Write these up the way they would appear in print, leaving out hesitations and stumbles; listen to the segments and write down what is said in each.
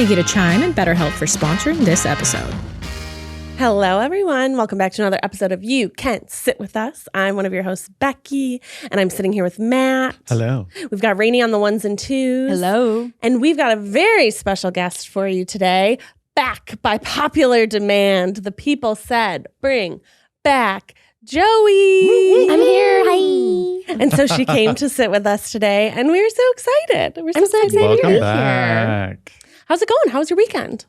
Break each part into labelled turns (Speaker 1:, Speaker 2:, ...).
Speaker 1: Thank you to Chime and BetterHelp for sponsoring this episode.
Speaker 2: Hello, everyone. Welcome back to another episode of You Can't Sit With Us. I'm one of your hosts, Becky, and I'm sitting here with Matt.
Speaker 3: Hello.
Speaker 2: We've got Rainie on the ones and twos.
Speaker 4: Hello.
Speaker 2: And we've got a very special guest for you today. Back by popular demand, the people said, bring back Joey.
Speaker 4: I'm here. Hi.
Speaker 2: And so she came to sit with us today, and we're so excited.
Speaker 4: I'm so excited
Speaker 3: Welcome
Speaker 4: to be
Speaker 3: back.
Speaker 4: here.
Speaker 2: How's it going? How was your weekend?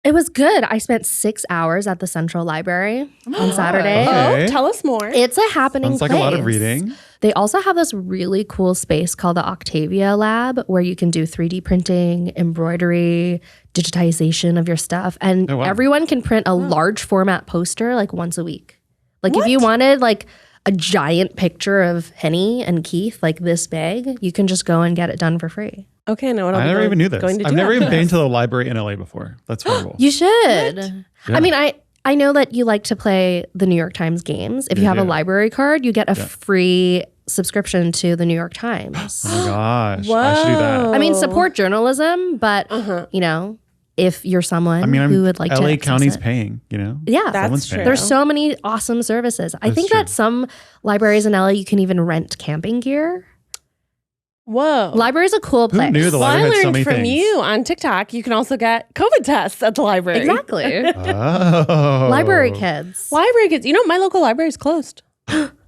Speaker 4: It was good. I spent 6 hours at the Central Library on Saturday.
Speaker 3: Okay.
Speaker 2: Oh, tell us more.
Speaker 4: It's a happening
Speaker 3: Sounds like
Speaker 4: place.
Speaker 3: a lot of reading.
Speaker 4: They also have this really cool space called the Octavia Lab where you can do 3D printing, embroidery, digitization of your stuff. And
Speaker 3: Oh, wow.
Speaker 4: everyone can print a large format poster like once a week. Like
Speaker 2: What?
Speaker 4: if you wanted like a giant picture of Henny and Keith like this big, you can just go and get it done for free.
Speaker 2: Okay, no,
Speaker 3: I never even knew this.
Speaker 2: Going to
Speaker 3: I've
Speaker 2: do
Speaker 3: never
Speaker 2: after
Speaker 3: even been
Speaker 2: this.
Speaker 3: to the library in LA before. That's horrible.
Speaker 4: You should.
Speaker 3: Yeah.
Speaker 4: I mean, I know that you like to play the New York Times games. If you
Speaker 3: Yeah,
Speaker 4: have a
Speaker 3: yeah.
Speaker 4: library card, you get a free subscription to the New York Times.
Speaker 3: Oh my gosh. I should do that.
Speaker 2: Whoa.
Speaker 4: I mean, support journalism, but you know, if you're someone
Speaker 3: I mean,
Speaker 4: who would like to
Speaker 3: LA
Speaker 4: access
Speaker 3: County's
Speaker 4: it.
Speaker 3: paying, you know?
Speaker 4: Yeah,
Speaker 2: That's
Speaker 3: Someone's
Speaker 2: true.
Speaker 3: paying.
Speaker 4: there's so many awesome services. I
Speaker 3: That's
Speaker 4: think
Speaker 3: true.
Speaker 4: that some libraries in LA you can even rent camping gear.
Speaker 2: Whoa.
Speaker 4: Library's a cool place.
Speaker 3: knew the
Speaker 2: Well, I
Speaker 3: library had so
Speaker 2: learned
Speaker 3: many
Speaker 2: from
Speaker 3: things.
Speaker 2: you on TikTok, you can also get COVID tests at the library.
Speaker 4: Exactly.
Speaker 3: Oh.
Speaker 4: Library kids.
Speaker 2: Library kids. You know, my local library is closed.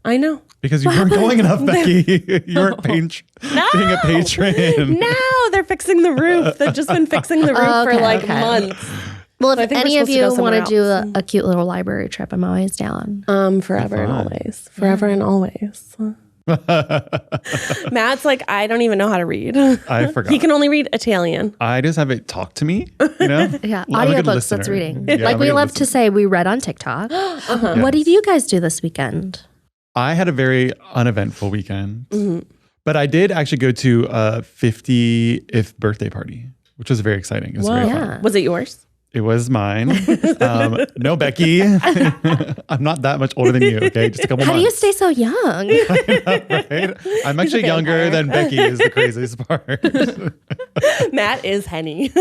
Speaker 2: I know.
Speaker 3: Because you weren't going enough, Becky. You weren't being a patron.
Speaker 2: Now they're fixing the roof. They've just been fixing the roof for
Speaker 4: Okay,
Speaker 2: like
Speaker 4: okay.
Speaker 2: months.
Speaker 4: Well,
Speaker 2: I
Speaker 4: if
Speaker 2: think we're
Speaker 4: any of
Speaker 2: supposed to go
Speaker 4: you want to
Speaker 2: somewhere
Speaker 4: do a cute little library trip, I'm always down.
Speaker 2: Forever and
Speaker 3: fun.
Speaker 2: always. Forever and always. Matt's like, I don't even know how to read.
Speaker 3: I forgot.
Speaker 2: He can only read Italian.
Speaker 3: I just have it talk to me, you know?
Speaker 4: Yeah,
Speaker 3: I'm a good
Speaker 4: audiobooks, that's
Speaker 3: listener.
Speaker 4: reading.
Speaker 3: Yeah,
Speaker 4: Like
Speaker 3: I'm a
Speaker 4: we
Speaker 3: good
Speaker 4: love to
Speaker 3: listener.
Speaker 4: say, we read on TikTok. What did you guys do this weekend?
Speaker 3: I had a very uneventful weekend,
Speaker 2: Mm-hmm.
Speaker 3: but I did actually go to a 50th birthday party, which was very exciting. It was very fun.
Speaker 4: Yeah.
Speaker 2: Was it yours?
Speaker 3: It was mine. No, Becky, I'm not that much older than you. Okay, just a couple
Speaker 4: How do you
Speaker 3: months.
Speaker 4: stay so young?
Speaker 3: Right? I'm actually younger than Becky. Is the craziest part.
Speaker 2: Matt is Henny.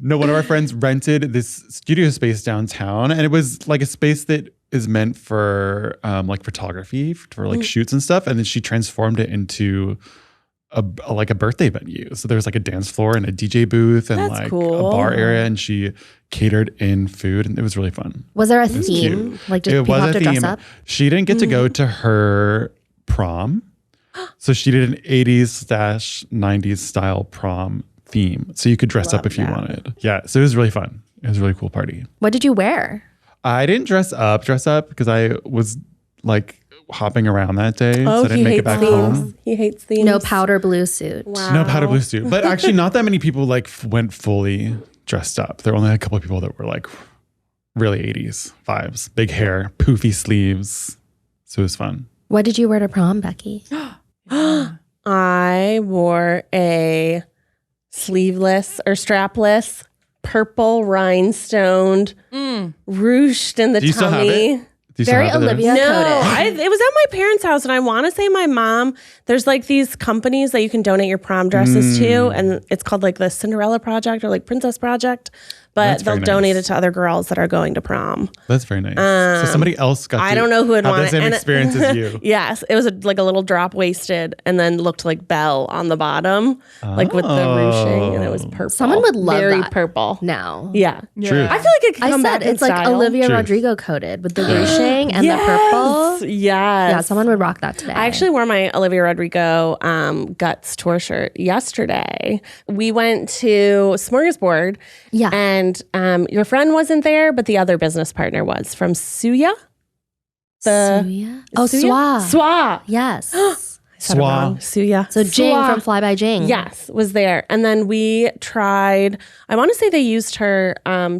Speaker 3: No, one of our friends rented this studio space downtown, and it was like a space that is meant for like photography, for like shoots and stuff. And then she transformed it into a birthday venue. So there was like a dance floor and a DJ booth and
Speaker 2: That's
Speaker 3: like
Speaker 2: cool.
Speaker 3: a bar area, and she catered in food, and it was really fun.
Speaker 4: Was there a
Speaker 3: was
Speaker 4: theme?
Speaker 3: cute.
Speaker 4: Like, did
Speaker 3: It
Speaker 4: people
Speaker 3: was
Speaker 4: have
Speaker 3: a
Speaker 4: to dress
Speaker 3: theme.
Speaker 4: up?
Speaker 3: She didn't get to go to her prom. So she did an 80s/90s style prom theme. So you could dress up if you wanted. Yeah. So it was really fun. It was a really cool party.
Speaker 4: What did you wear?
Speaker 3: I didn't dress up because I was like hopping around that day.
Speaker 2: Oh,
Speaker 3: so I didn't
Speaker 2: he
Speaker 3: make
Speaker 2: hates
Speaker 3: it back
Speaker 2: themes.
Speaker 3: home.
Speaker 2: He hates themes.
Speaker 4: No powder blue suit.
Speaker 2: Wow.
Speaker 3: No powder blue suit. But actually not that many people like went fully dressed up. There were only a couple of people that were like really 80s vibes. Big hair, poofy sleeves. So it was fun.
Speaker 4: What did you wear to prom, Becky?
Speaker 2: I wore a sleeveless or strapless, purple rhinestoned, ruched in the
Speaker 3: Do you still have
Speaker 2: tummy.
Speaker 3: it? Do you still
Speaker 4: Very
Speaker 3: have it there?
Speaker 4: Olivia
Speaker 2: No,
Speaker 4: coded.
Speaker 2: it was at my parents' house, and I want to say my mom. There's like these companies that you can donate your prom dresses to, and it's called like the Cinderella Project or like Princess Project. But
Speaker 3: That's
Speaker 2: they'll
Speaker 3: very
Speaker 2: donate
Speaker 3: nice.
Speaker 2: it to other girls that are going to prom.
Speaker 3: That's very nice. So somebody else got
Speaker 2: I
Speaker 3: to
Speaker 2: don't know who would
Speaker 3: have
Speaker 2: want
Speaker 3: the
Speaker 2: it.
Speaker 3: same
Speaker 2: And
Speaker 3: experience as you.
Speaker 2: Yes, it was like a little drop waisted, and then looked like Belle on the bottom, like with the ruching, and it was purple.
Speaker 4: Someone would love
Speaker 2: very
Speaker 4: that.
Speaker 2: purple.
Speaker 4: Now.
Speaker 2: Yeah,
Speaker 3: True.
Speaker 2: I feel like it could
Speaker 4: I
Speaker 2: come
Speaker 4: said
Speaker 2: back in
Speaker 4: it's like
Speaker 2: style.
Speaker 4: Olivia
Speaker 3: Truth.
Speaker 4: Rodrigo coded with the ruching and the purple.
Speaker 2: Yes.
Speaker 4: Yeah, someone would rock that today.
Speaker 2: I actually wore my Olivia Rodrigo Guts tour shirt yesterday. We went to Smorgasbord.
Speaker 4: Yeah.
Speaker 2: And your friend wasn't there, but the other business partner was from Suya.
Speaker 4: Suya? Oh,
Speaker 2: Suya?
Speaker 4: Swa.
Speaker 2: Swa.
Speaker 4: Yes.
Speaker 2: Said it
Speaker 3: Swa.
Speaker 2: wrong. Suya.
Speaker 4: So Jing
Speaker 2: Swa.
Speaker 4: from Fly by Jing.
Speaker 2: Yes, was there. And then we tried, I want to say they used her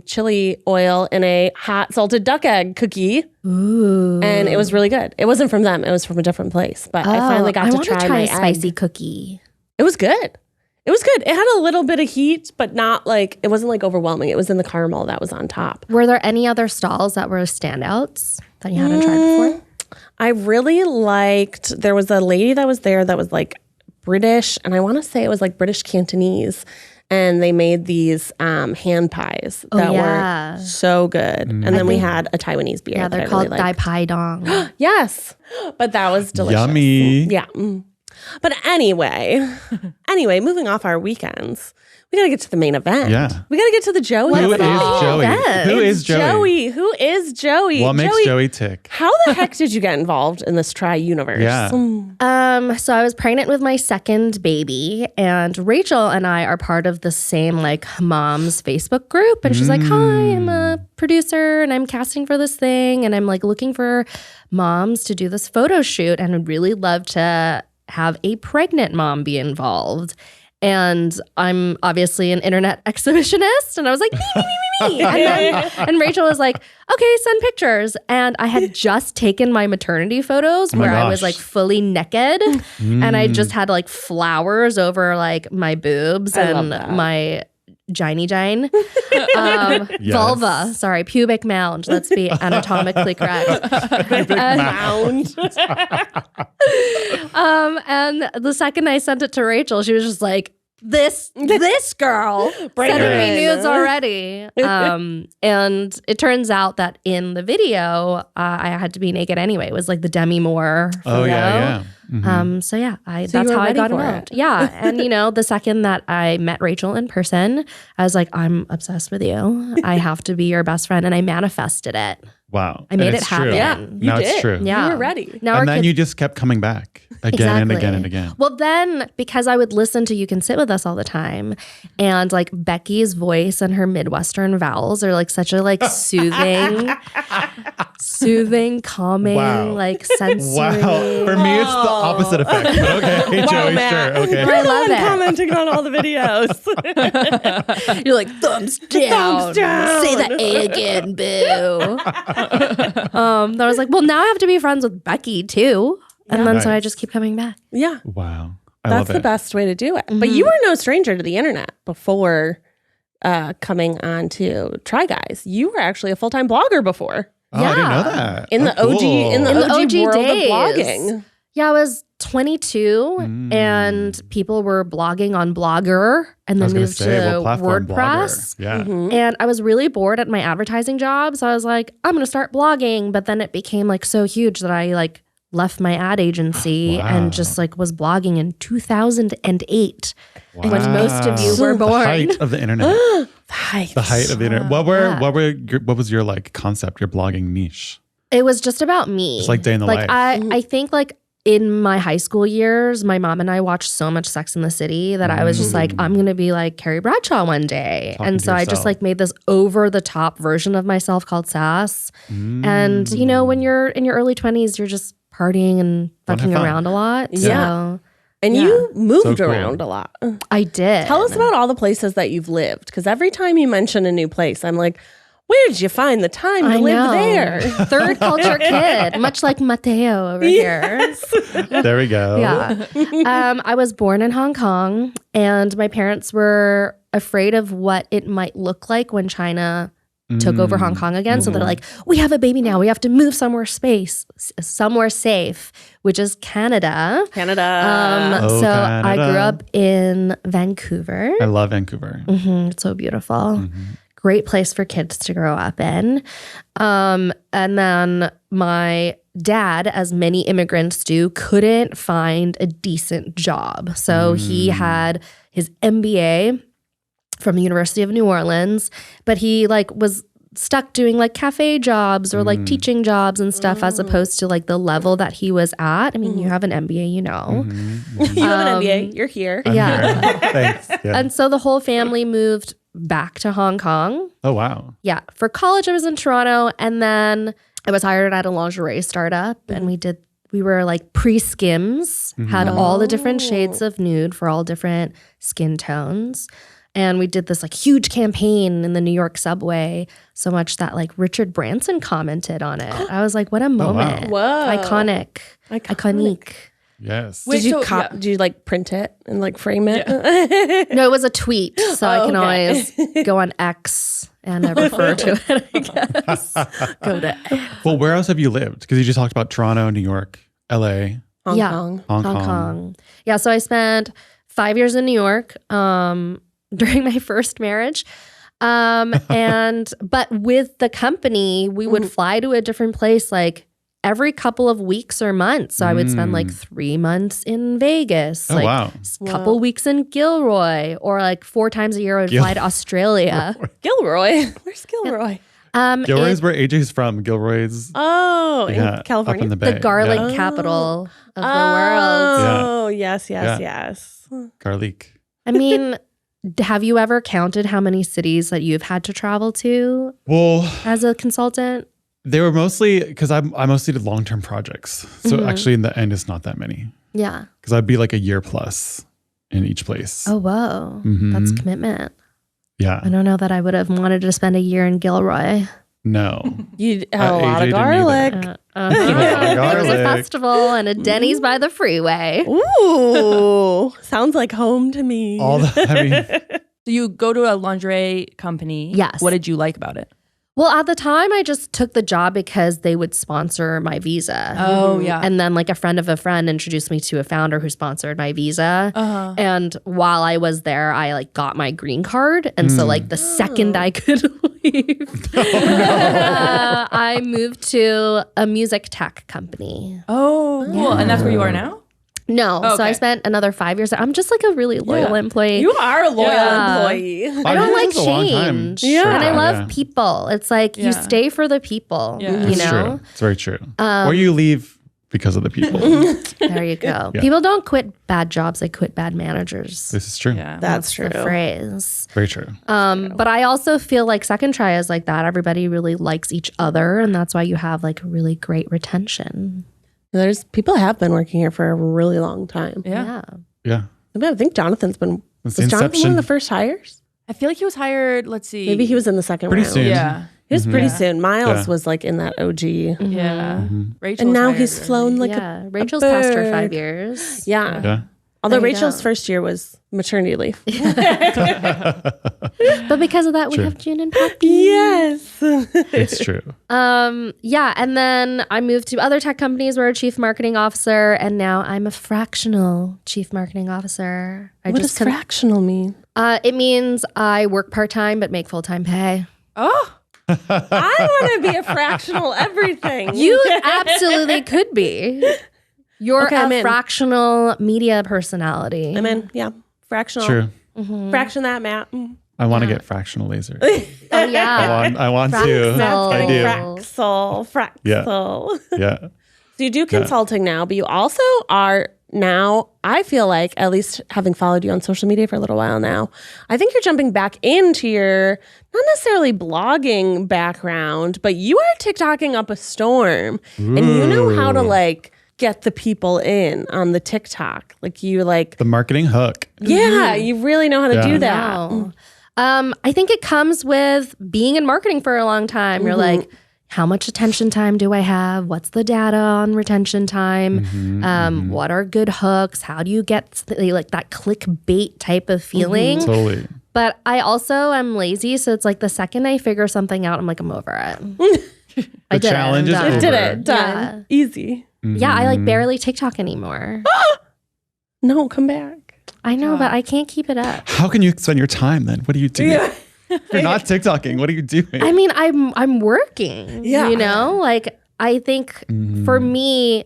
Speaker 2: chili oil in a hot salted duck egg cookie.
Speaker 4: Ooh.
Speaker 2: And it was really good. It wasn't from them. It was from a different place. But I finally got to
Speaker 4: wanna
Speaker 2: try
Speaker 4: try
Speaker 2: my
Speaker 4: a
Speaker 2: egg.
Speaker 4: spicy cookie.
Speaker 2: It was good. It was good. It had a little bit of heat, but not like, it wasn't like overwhelming. It was in the caramel that was on top.
Speaker 4: Were there any other stalls that were standouts that you hadn't tried before?
Speaker 2: I really liked, there was a lady that was there that was like British, and I want to say it was like British Cantonese. and they made these hand pies that were so good. And then we had a Taiwanese beer.
Speaker 4: Yeah, they're called Dai Pai Dong.
Speaker 2: Yes, but that was delicious.
Speaker 3: Yummy.
Speaker 2: Yeah. But anyway, moving off our weekends, we got to get to the main event.
Speaker 3: Yeah.
Speaker 2: We got to get to the Joey.
Speaker 3: Who is Joey?
Speaker 4: event?
Speaker 3: Who is Joey?
Speaker 2: Who is Joey?
Speaker 3: What makes Joey tick?
Speaker 2: How the heck did you get involved in this tri-universe?
Speaker 3: Yeah.
Speaker 4: So I was pregnant with my second baby, and Rachel and I are part of the same like moms Facebook group. And she's like, "Hi, I'm a producer, and I'm casting for this thing, and I'm like looking for moms to do this photo shoot, and I'd really love to have a pregnant mom be involved." And I'm obviously an internet exhibitionist. And I was like, me. And Rachel was like, okay, send pictures. And I had just taken my maternity photos where I was like fully naked. And I just had like flowers over like my boobs and my gine. Vulva. Sorry, pubic mound. Let's be anatomically correct.
Speaker 2: Mound.
Speaker 4: And the second I sent it to Rachel, she was just like, this girl sending me nudes already. And it turns out that in the video, I had to be naked anyway. It was like the Demi Moore photo.
Speaker 3: Yeah. Mm-hmm.
Speaker 4: So that's how I got involved. Yeah. And the second that I met Rachel in person, I was like, I'm obsessed with you. I have to be your best friend. And I manifested it.
Speaker 3: Wow.
Speaker 4: I made it happen.
Speaker 3: True.
Speaker 2: Yeah,
Speaker 3: now
Speaker 2: did.
Speaker 3: It's true.
Speaker 4: Yeah.
Speaker 2: You were ready.
Speaker 4: Now
Speaker 3: And then you just kept coming back again and again and again.
Speaker 4: Well, then because I would listen to You Can Sit With Us all the time, and like Becky's voice and her Midwestern vowels are like such a like soothing, calming, like sensory.
Speaker 3: Wow. For me, it's the opposite effect. But okay, Joey,
Speaker 2: Matt.
Speaker 3: sure. Okay.
Speaker 4: I love it.
Speaker 2: Commenting on all the videos.
Speaker 4: You're like, thumbs down.
Speaker 2: Thumbs down.
Speaker 4: Say the A again, boo. Then I was like, well, now I have to be friends with Becky too. And then so I just keep coming back.
Speaker 2: Yeah.
Speaker 3: Wow.
Speaker 2: That's the best way to do it. But you were no stranger to the internet before coming on to Try Guys. You were actually a full-time blogger before.
Speaker 3: Oh, I didn't know that.
Speaker 2: In the OG world
Speaker 4: days.
Speaker 2: of blogging.
Speaker 4: Yeah, I was 22 and people were blogging on Blogger and then moved to WordPress.
Speaker 3: Yeah.
Speaker 4: And I was really bored at my advertising job. So I was like, I'm going to start blogging. But then it became like so huge that I like left my ad agency and just like was blogging in 2008 when most of you were born.
Speaker 3: The height of the internet.
Speaker 2: The height
Speaker 3: of the internet. What was your like concept, your blogging niche?
Speaker 4: It was just about me.
Speaker 3: It's like day in the life.
Speaker 4: I think like in my high school years, my mom and I watched so much Sex in the City that I was just like, I'm going to be like Carrie Bradshaw one day.
Speaker 3: Talking
Speaker 4: and so I just like made this over the top version of myself called Sass. And when you're in your early 20s, you're just partying and fucking around a lot.
Speaker 2: Yeah.
Speaker 4: So,
Speaker 2: And you moved around a lot.
Speaker 4: I did.
Speaker 2: Tell us about all the places that you've lived. Because every time you mention a new place, I'm like, where did you find the time to live there?
Speaker 4: Third culture kid, much like Mateo over here.
Speaker 3: There we go.
Speaker 4: Yeah. I was born in Hong Kong, and my parents were afraid of what it might look like when China took over Hong Kong again. So they're like, we have a baby now. We have to move somewhere safe, which is Canada.
Speaker 2: Canada.
Speaker 4: So I grew up in Vancouver.
Speaker 3: I love Vancouver.
Speaker 4: It's so beautiful. Great place for kids to grow up in. And then my dad, as many immigrants do, couldn't find a decent job. So he had his MBA from the University of New Orleans, but he like was stuck doing like cafe jobs or like teaching jobs and stuff as opposed to like the level that he was at. I mean, you have an MBA,
Speaker 2: You have an MBA. You're here.
Speaker 3: Yeah. Thanks. Yeah.
Speaker 4: And so the whole family moved back to Hong Kong.
Speaker 3: Oh, wow.
Speaker 4: Yeah. For college, I was in Toronto, and then I was hired at a lingerie startup, and we were like pre-skims, had all the different shades of nude for all different skin tones. And we did this like huge campaign in the New York subway, so much that like Richard Branson commented on it. I was like, what a moment.
Speaker 2: Whoa.
Speaker 4: Iconic.
Speaker 3: Yes.
Speaker 2: Did you like print it and like frame it?
Speaker 4: No, it was a tweet, so I can always go on X and refer to it, I guess.
Speaker 2: Go to
Speaker 3: Well, where else have you lived? Because you just talked about Toronto, New York, LA,
Speaker 2: Hong Kong.
Speaker 4: Hong Kong. Yeah, so I spent 5 years in New York, during my first marriage. But with the company, we would fly to a different place like every couple of weeks or months. So I would spend like 3 months in Vegas,
Speaker 3: Oh,
Speaker 4: like
Speaker 3: wow.
Speaker 4: couple weeks in Gilroy, or like 4 times a year I would fly to Australia.
Speaker 2: Gilroy. Where's Gilroy?
Speaker 3: Gilroy's where AJ's from. Gilroy's
Speaker 2: Oh,
Speaker 3: yeah,
Speaker 2: in California.
Speaker 3: up in the Bay.
Speaker 4: The garlic
Speaker 3: Yeah.
Speaker 4: capital of the world.
Speaker 2: Oh, yes.
Speaker 3: Garlic.
Speaker 4: I mean, have you ever counted how many cities that you've had to travel to
Speaker 3: Well,
Speaker 4: as a consultant?
Speaker 3: they were mostly because I mostly did long-term projects. So actually in the end, it's not that many
Speaker 4: Yeah.
Speaker 3: because I'd be like a year plus in each place.
Speaker 4: Oh, whoa.
Speaker 3: Mhm.
Speaker 4: That's commitment.
Speaker 3: Yeah.
Speaker 4: I don't know that I would have wanted to spend a year in Gilroy.
Speaker 3: No.
Speaker 2: You had a lot
Speaker 3: AJ
Speaker 2: of
Speaker 3: didn't
Speaker 2: garlic.
Speaker 3: either.
Speaker 4: There was a
Speaker 3: Garlic.
Speaker 4: festival and a Denny's by the freeway.
Speaker 2: Ooh, sounds like home to me.
Speaker 3: I mean,
Speaker 5: So you go to a lingerie company.
Speaker 4: Yes.
Speaker 5: What did you like about it?
Speaker 4: Well, at the time, I just took the job because they would sponsor my visa.
Speaker 5: Oh, yeah.
Speaker 4: And then like a friend of a friend introduced me to a founder who sponsored my visa.
Speaker 5: Uh-huh.
Speaker 4: And while I was there, I like got my green card. And so like the second I could leave, I moved to a music tech company.
Speaker 5: Oh, cool. And that's where you are now?
Speaker 4: No. So I
Speaker 5: Okay.
Speaker 4: spent another 5 years. I'm just like a really loyal employee.
Speaker 2: You are a loyal
Speaker 4: Yeah.
Speaker 2: employee.
Speaker 4: I don't like
Speaker 3: This is a long time.
Speaker 4: change.
Speaker 2: Yeah.
Speaker 4: And I love
Speaker 3: Yeah.
Speaker 4: people. It's like you
Speaker 5: Yeah.
Speaker 4: stay for the people,
Speaker 5: Yeah.
Speaker 4: you
Speaker 3: It's
Speaker 4: know?
Speaker 3: true. It's very true. Or you leave because of the people.
Speaker 4: There you go.
Speaker 3: Yeah.
Speaker 4: People don't quit bad jobs, they quit bad managers.
Speaker 3: This is true.
Speaker 5: Yeah.
Speaker 2: That's true.
Speaker 4: The phrase.
Speaker 3: Very true.
Speaker 4: But I also feel like second try is like that. Everybody really likes each other, and that's why you have like really great retention.
Speaker 2: There's people have been working here for a really long time.
Speaker 5: Yeah.
Speaker 3: Yeah.
Speaker 2: I think Jonathan's been.
Speaker 3: It's
Speaker 2: Was
Speaker 3: the
Speaker 2: Jonathan one
Speaker 3: inception.
Speaker 2: of the first hires?
Speaker 5: I feel like he was hired, let's see.
Speaker 2: Maybe he was in the second
Speaker 3: Pretty
Speaker 2: round.
Speaker 3: soon.
Speaker 5: Yeah.
Speaker 2: He was pretty
Speaker 5: Yeah.
Speaker 2: soon. Miles
Speaker 3: Yeah.
Speaker 2: was like in that OG.
Speaker 5: Yeah. Rachel
Speaker 2: And
Speaker 5: was
Speaker 2: now
Speaker 5: hired
Speaker 2: he's
Speaker 5: early.
Speaker 2: flown like
Speaker 4: yeah.
Speaker 2: a
Speaker 4: Rachel's past her
Speaker 2: bird.
Speaker 4: 5 years.
Speaker 2: Yeah.
Speaker 3: Yeah.
Speaker 2: Although
Speaker 4: There you
Speaker 2: Rachel's
Speaker 4: go.
Speaker 2: first year was maternity leave.
Speaker 4: But because of that, we
Speaker 3: True.
Speaker 4: have June and Poppy.
Speaker 2: Yes.
Speaker 3: It's true.
Speaker 4: Yeah, and then I moved to other tech companies where a chief marketing officer, and now I'm a fractional chief marketing officer.
Speaker 2: What does fractional mean?
Speaker 4: It means I work part-time but make full-time pay.
Speaker 5: Oh,
Speaker 2: I want to be a fractional everything.
Speaker 4: You absolutely could be. You're
Speaker 2: Okay, I'm
Speaker 4: a
Speaker 2: in.
Speaker 4: fractional media personality.
Speaker 2: I'm in. Yeah. Fractional.
Speaker 3: True.
Speaker 2: Fraction that, Matt.
Speaker 3: I want to get fractional laser.
Speaker 4: Oh yeah.
Speaker 3: I want to.
Speaker 4: Fraxel.
Speaker 2: Matt's
Speaker 3: I
Speaker 2: getting
Speaker 3: do.
Speaker 2: Fraxel.
Speaker 3: Yeah.
Speaker 2: So
Speaker 3: Yeah.
Speaker 2: you do consulting now, but you also are now, I feel like, at least having followed you on social media for a little while now, I think you're jumping back into your, not necessarily blogging background, but you are TikToking up a storm. And you know how to like get the people in on the TikTok. Like you like,
Speaker 3: The marketing hook.
Speaker 2: yeah, you really know how to
Speaker 3: Yeah.
Speaker 2: do that.
Speaker 4: Wow. I think it comes with being in marketing for a long time. You're like, how much attention time do I have? What's the data on retention time? What are good hooks? How do you get like that clickbait type of feeling?
Speaker 3: Totally.
Speaker 4: But I also am lazy, so it's like the second I figure something out, I'm like, I'm over it. I did
Speaker 3: challenge
Speaker 4: it.
Speaker 3: is
Speaker 4: I'm done.
Speaker 3: over.
Speaker 2: Did it. Done. Easy.
Speaker 4: Yeah, I like barely TikTok anymore.
Speaker 2: No, come back.
Speaker 4: I know, but I can't keep it up.
Speaker 3: How can you spend your time then? What do you do? If you're not TikToking, what are you doing?
Speaker 4: I mean, I'm working.
Speaker 2: Yeah.
Speaker 4: You know, like I think for me,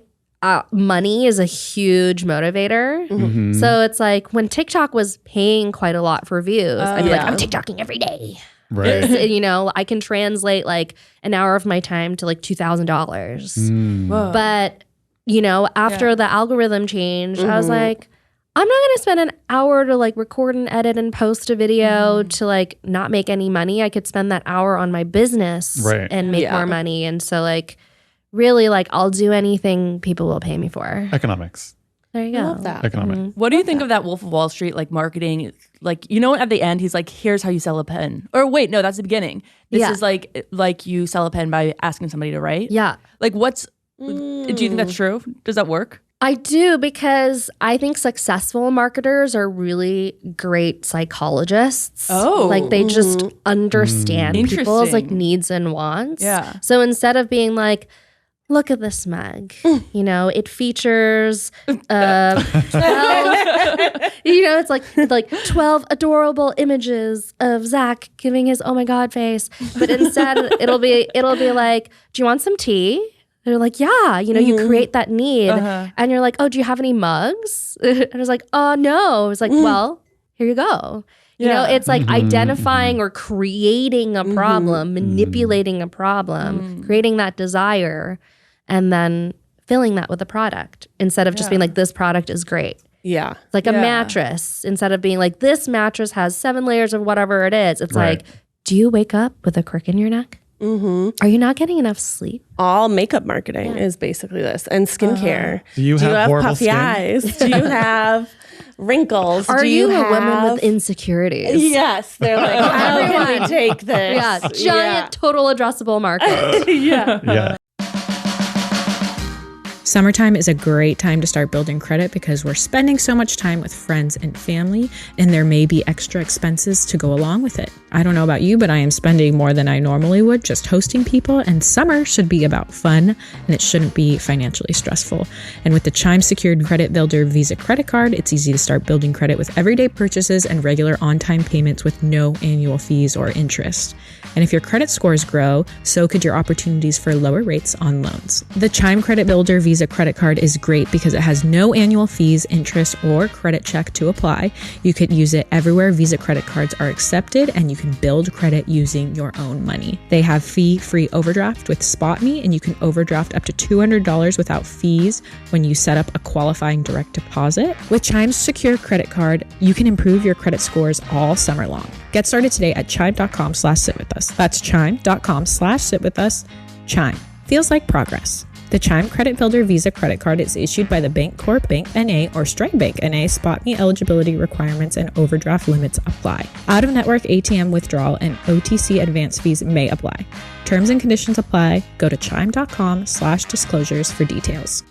Speaker 4: money is a huge motivator. So it's like when TikTok was paying quite a lot for views, I'd be like,
Speaker 2: yeah.
Speaker 4: I'm TikToking every day.
Speaker 3: Right.
Speaker 4: You know, I can translate like an hour of my time to like $2,000.
Speaker 5: whoa.
Speaker 4: But you know, after the algorithm changed, I was like, I'm not going to spend an hour to like record and edit and post a video to like not make any money. I could spend that hour on my business
Speaker 3: Right.
Speaker 4: and make
Speaker 2: Yeah.
Speaker 4: more money. And so like really like I'll do anything people will pay me for.
Speaker 3: Economics.
Speaker 4: There you go.
Speaker 2: I love that.
Speaker 3: Economic.
Speaker 5: What do you think of that Wolf of Wall Street like marketing? Like, you know, at the end, he's like, here's how you sell a pen. Or wait, no, that's the beginning. This
Speaker 4: Yeah.
Speaker 5: is like you sell a pen by asking somebody to write.
Speaker 4: Yeah.
Speaker 5: Like do you think that's true? Does that work?
Speaker 4: I do because I think successful marketers are really great psychologists.
Speaker 5: Oh.
Speaker 4: Like they just understand people's like
Speaker 5: Interesting.
Speaker 4: needs and wants.
Speaker 5: Yeah.
Speaker 4: So instead of being like, look at this mug. You know, it features 12, it's like 12 adorable images of Zach giving his oh my God face. But instead it'll be like, do you want some tea? And you're like, yeah, you know, you create that need. And you're like, oh, do you have any mugs? And I was like, oh no. It's like, well, here you go. You know, it's like identifying or creating a problem, manipulating a problem, creating that desire, and then filling that with a product instead of just being like, this product is great.
Speaker 2: Yeah.
Speaker 4: It's like a mattress. Instead of being like, this mattress has 7 layers of whatever it is. It's like, do you wake up with a crick in your neck? Are you not getting enough sleep?
Speaker 2: All makeup marketing is basically this. And skincare.
Speaker 3: Do you have horrible
Speaker 2: puffy
Speaker 3: skin?
Speaker 2: eyes? Do you have wrinkles?
Speaker 4: Are
Speaker 2: Do
Speaker 4: you a
Speaker 2: have...
Speaker 4: woman with insecurities?
Speaker 2: Yes. They're like, how can we take this?
Speaker 4: Yeah, giant total addressable market.
Speaker 3: Yeah.
Speaker 1: Summertime is a great time to start building credit because we're spending so much time with friends and family, and there may be extra expenses to go along with it. I don't know about you, but I am spending more than I normally would just hosting people, and summer should be about fun, and it shouldn't be financially stressful. And with the Chime Secured Credit Builder Visa credit card, it's easy to start building credit with everyday purchases and regular on-time payments with no annual fees or interest. And if your credit scores grow, so could your opportunities for lower rates on loans. The Chime Credit Builder Visa credit card is great because it has no annual fees, interest, or credit check to apply. You could use it everywhere Visa credit cards are accepted, and you can build credit using your own money. They have fee-free overdraft with SpotMe, and you can overdraft up to $200 without fees when you set up a qualifying direct deposit. With Chime's secure credit card, you can improve your credit scores all summer long. Get started today at chime.com/sitwithus. That's chime.com/sitwithus. Chime. Feels like progress. The Chime Credit Builder Visa credit card is issued by the Bancorp Bank N.A. or Strike Bank N.A. SpotMe eligibility requirements and overdraft limits apply. Out-of-network ATM withdrawal and OTC advance fees may apply. Terms and conditions apply. Go to chime.com/disclosures for details.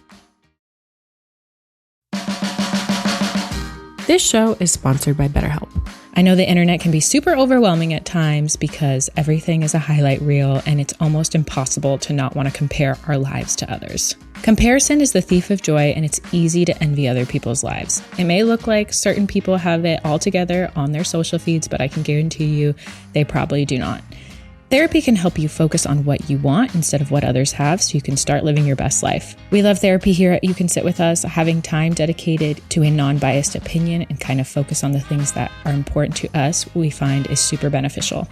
Speaker 1: This show is sponsored by BetterHelp. I know the internet can be super overwhelming at times because everything is a highlight reel and it's almost impossible to not want to compare our lives to others. Comparison is the thief of joy, and it's easy to envy other people's lives. It may look like certain people have it all together on their social feeds, but I can guarantee you they probably do not. Therapy can help you focus on what you want instead of what others have, so you can start living your best life. We love therapy here at You Can Sit With Us. Having time dedicated to a non-biased opinion and kind of focus on the things that are important to us, we find is super beneficial.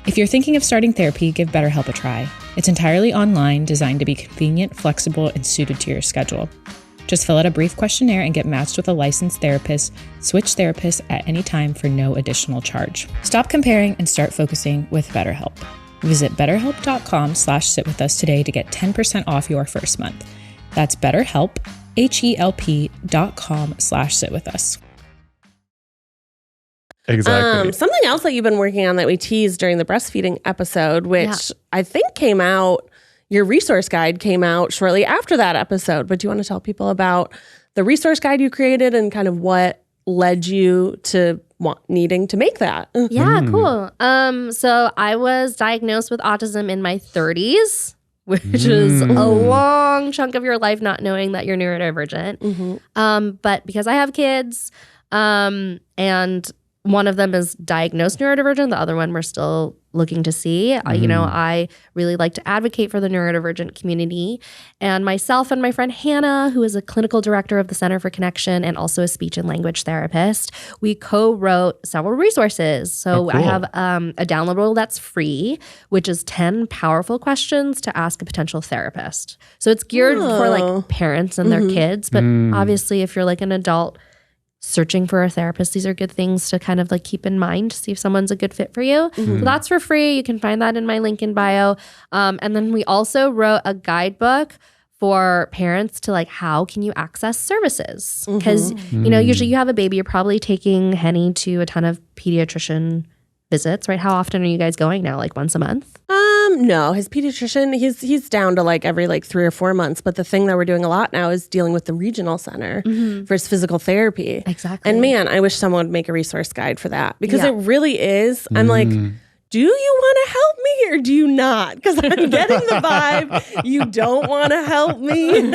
Speaker 1: If you're thinking of starting therapy, give BetterHelp a try. It's entirely online, designed to be convenient, flexible, and suited to your schedule. Just fill out a brief questionnaire and get matched with a licensed therapist. Switch therapists at any time for no additional charge. Stop comparing and start focusing with BetterHelp. Visit betterhelp.com/sitwithus today to get 10% off your first month. That's BetterHelp, HELP.com/sitwithus.
Speaker 3: Exactly.
Speaker 2: Something else that you've been working on that we teased during the breastfeeding episode, which I think came out, your resource guide came out shortly after that episode. But do you want to tell people about the resource guide you created and kind of what led you to needing to make that?
Speaker 4: Yeah, cool. So I was diagnosed with autism in my 30s, which is a long chunk of your life not knowing that you're neurodivergent. But because I have kids, and one of them is diagnosed neurodivergent, the other one we're still looking to see. You know, I really like to advocate for the neurodivergent community. And myself and my friend Hannah, who is a clinical director of the Center for Connection and also a speech and language therapist, we co-wrote several resources. So I have a downloadable that's free, which is 10 powerful questions to ask a potential therapist. So it's geared for like parents and their kids. But obviously, if you're like an adult searching for a therapist, these are good things to kind of like keep in mind to see if someone's a good fit for you. So that's for free. You can find that in my link in bio. And then we also wrote a guidebook for parents to like, how can you access services? Because, you know, usually you have a baby, you're probably taking Henny to a ton of pediatrician visits, right? How often are you guys going now? Like once a month?
Speaker 2: No, his pediatrician, he's down to like every like 3 or 4 months. But the thing that we're doing a lot now is dealing with the regional center for his physical therapy.
Speaker 4: Exactly.
Speaker 2: And man, I wish someone would make a resource guide for that because it really is. I'm like, do you want to help me or do you not? Because I'm getting the vibe you don't want to help me.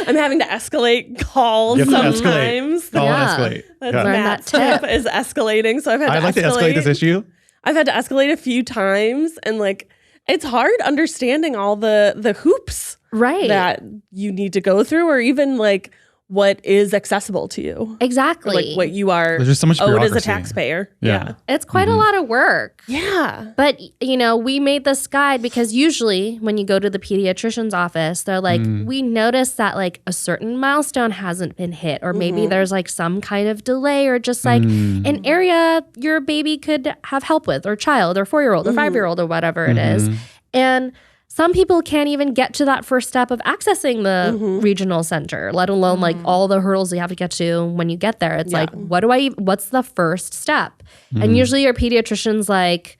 Speaker 2: I'm having to escalate calls
Speaker 3: You have to
Speaker 2: sometimes.
Speaker 3: Call
Speaker 4: Yeah.
Speaker 3: and escalate.
Speaker 2: That's
Speaker 3: Yeah.
Speaker 4: Learn
Speaker 2: Matt's
Speaker 4: that
Speaker 2: tip is escalating. So I've had to
Speaker 3: I'd like to escalate this issue.
Speaker 2: I've had to escalate a few times, and like it's hard understanding all the hoops
Speaker 4: Right.
Speaker 2: that you need to go through, or even like what is accessible to you.
Speaker 4: Exactly.
Speaker 2: Like what you are
Speaker 3: There's just so much
Speaker 2: owed as a
Speaker 3: bureaucracy.
Speaker 2: taxpayer.
Speaker 3: Yeah.
Speaker 4: It's quite a lot of work.
Speaker 2: Yeah.
Speaker 4: But, we made this guide because usually when you go to the pediatrician's office, they're like, we noticed that like a certain milestone hasn't been hit, or maybe there's like some kind of delay, or just like an area your baby could have help with, or child, or 4-year-old, or 5-year-old, or whatever it is. And some people can't even get to that first step of accessing the regional center, let alone like all the hurdles you have to get to when you get there. It's like, what's the first step? And usually your pediatrician's like,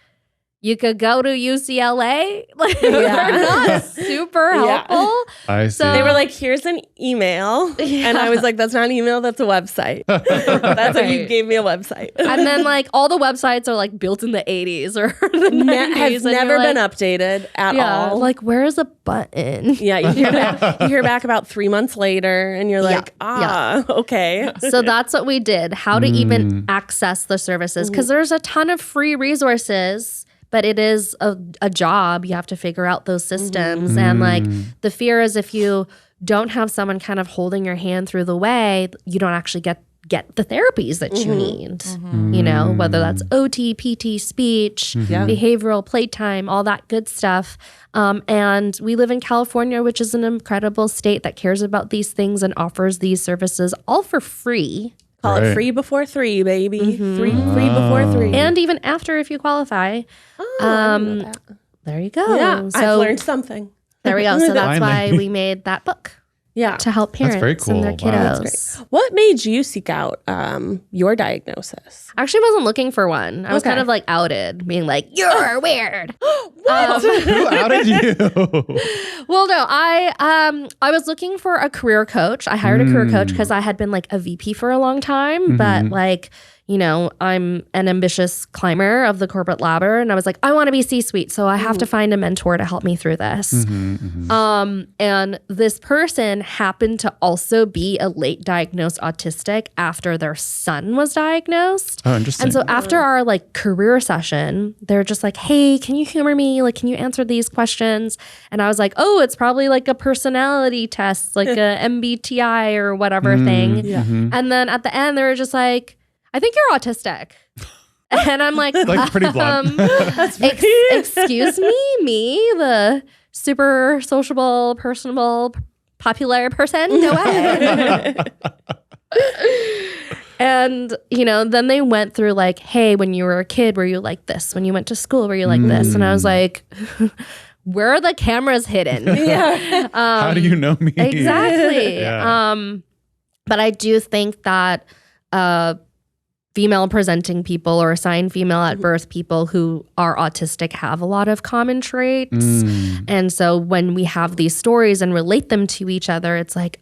Speaker 4: you could go to UCLA. Like, they're not super helpful.
Speaker 3: I see.
Speaker 2: They were like, here's an email. And I was like, that's not an email, that's a website. That's what you gave me, a website.
Speaker 4: And then like all the websites are like built in the 80s or the 90s.
Speaker 2: Has
Speaker 4: and
Speaker 2: never
Speaker 4: you're
Speaker 2: been
Speaker 4: like,
Speaker 2: updated at
Speaker 4: Yeah,
Speaker 2: all.
Speaker 4: like where's a button?
Speaker 2: Yeah, you hear back about 3 months later, and you're like, okay.
Speaker 4: So that's what we did, how to even access the services. Because there's a ton of free resources, but it is a job. You have to figure out those systems. And like the fear is if you don't have someone kind of holding your hand through the way, you don't actually get the therapies that you need, whether that's OT, PT, speech, behavioral, playtime, all that good stuff. And we live in California, which is an incredible state that cares about these things and offers these services all for free.
Speaker 2: Call it free before 3, baby. Free before 3.
Speaker 4: And even after if you qualify.
Speaker 2: I didn't know that.
Speaker 4: There you go.
Speaker 2: Yeah,
Speaker 4: So
Speaker 2: I've learned something.
Speaker 4: there we go. So that's why
Speaker 3: Finally.
Speaker 4: we made that book
Speaker 2: Yeah.
Speaker 4: to help parents
Speaker 3: very
Speaker 4: and their
Speaker 3: cool. Wow,
Speaker 4: kiddos.
Speaker 3: that's
Speaker 2: What made you seek out your diagnosis?
Speaker 4: I actually wasn't looking for one. I was
Speaker 2: Okay.
Speaker 4: kind of like outed, being like, "You're weird."
Speaker 3: Who outed you?
Speaker 4: Well, no, I was looking for a career coach. I hired a career coach because I had been like a VP for a long time, but like, I'm an ambitious climber of the corporate ladder, and I was like, I want to be C-suite, so I have to find a mentor to help me through this. And this person happened to also be a late diagnosed autistic after their son was diagnosed.
Speaker 3: Oh, interesting.
Speaker 4: And so after our like career session, they're just like, hey, can you humor me? Like, can you answer these questions? And I was like, oh, it's probably like a personality test, like a MBTI or whatever thing.
Speaker 2: Yeah.
Speaker 4: And then at the end, they were just like, I think you're autistic. And I'm like,
Speaker 3: Like pretty blunt.
Speaker 4: excuse me, the super sociable, personable, popular person? No way. And, then they went through like, hey, when you were a kid, were you like this? When you went to school, were you like this? And I was like, where are the cameras hidden?
Speaker 2: Yeah.
Speaker 3: How do you know me?
Speaker 4: Exactly.
Speaker 3: Yeah.
Speaker 4: But I do think that female presenting people or assigned female at birth people who are autistic have a lot of common traits. And so when we have these stories and relate them to each other, it's like,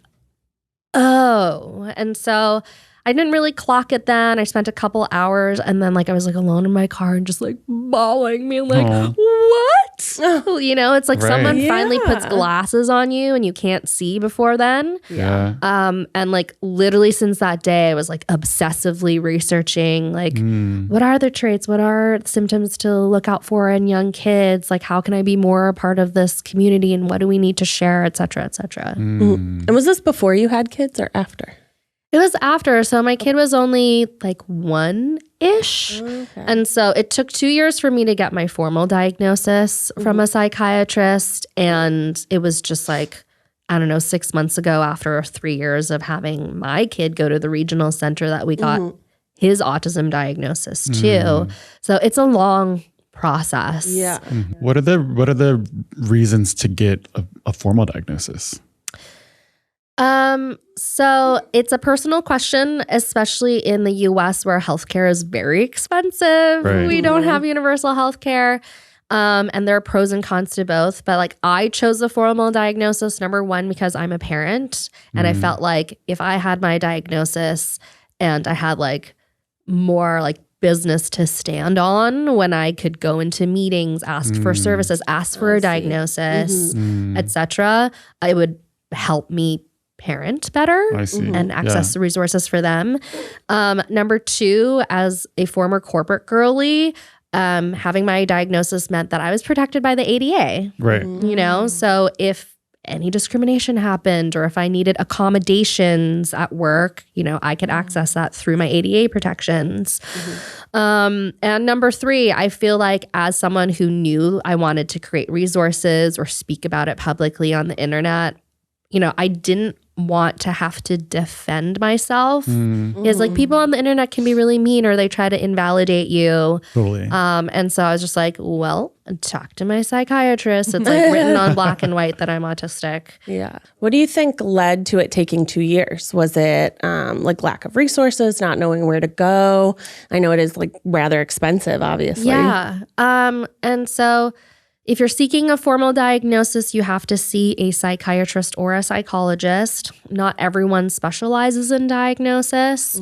Speaker 4: oh. And so I didn't really clock it then. I spent a couple hours and then like I was like alone in my car and just like bawling, being like,
Speaker 3: Aw.
Speaker 4: what? It's like
Speaker 3: Right.
Speaker 4: someone finally puts
Speaker 2: Yeah.
Speaker 4: glasses on you and you can't see before then.
Speaker 3: Yeah.
Speaker 4: And like literally since that day, I was like obsessively researching like what are the traits, what are symptoms to look out for in young kids? Like how can I be more a part of this community and what do we need to share, et cetera, et cetera.
Speaker 2: And was this before you had kids or after?
Speaker 4: It was after. So my kid was only like 1-ish.
Speaker 2: Okay.
Speaker 4: And so it took 2 years for me to get my formal diagnosis from a psychiatrist. And it was just like, 6 months ago after 3 years of having my kid go to the regional center that we got his autism diagnosis too. So it's a long process.
Speaker 2: Yeah.
Speaker 3: What are the reasons to get a formal diagnosis?
Speaker 4: So it's a personal question, especially in the US where healthcare is very expensive.
Speaker 3: Right.
Speaker 4: We don't have universal healthcare. And there are pros and cons to both. But like I chose the formal diagnosis, number one, because I'm a parent. And I felt like if I had my diagnosis and I had like more like business to stand on when I could go into meetings, ask for services, ask for a diagnosis, etc. It would help me parent better and access the resources for them. Number 2, as a former corporate girly, having my diagnosis meant that I was protected by the ADA.
Speaker 3: Right.
Speaker 4: You know, so if any discrimination happened or if I needed accommodations at work, you know, I could access that through my ADA protections. And number 3, I feel like as someone who knew I wanted to create resources or speak about it publicly on the internet, you know, I didn't want to have to defend myself. Because like people on the internet can be really mean or they try to invalidate you.
Speaker 3: Totally.
Speaker 4: And so I was just like, well, talk to my psychiatrist. It's like written on black and white that I'm autistic.
Speaker 2: Yeah. What do you think led to it taking 2 years? Was it like lack of resources, not knowing where to go? I know it is like rather expensive, obviously.
Speaker 4: Yeah. And so if you're seeking a formal diagnosis, you have to see a psychiatrist or a psychologist. Not everyone specializes in diagnosis.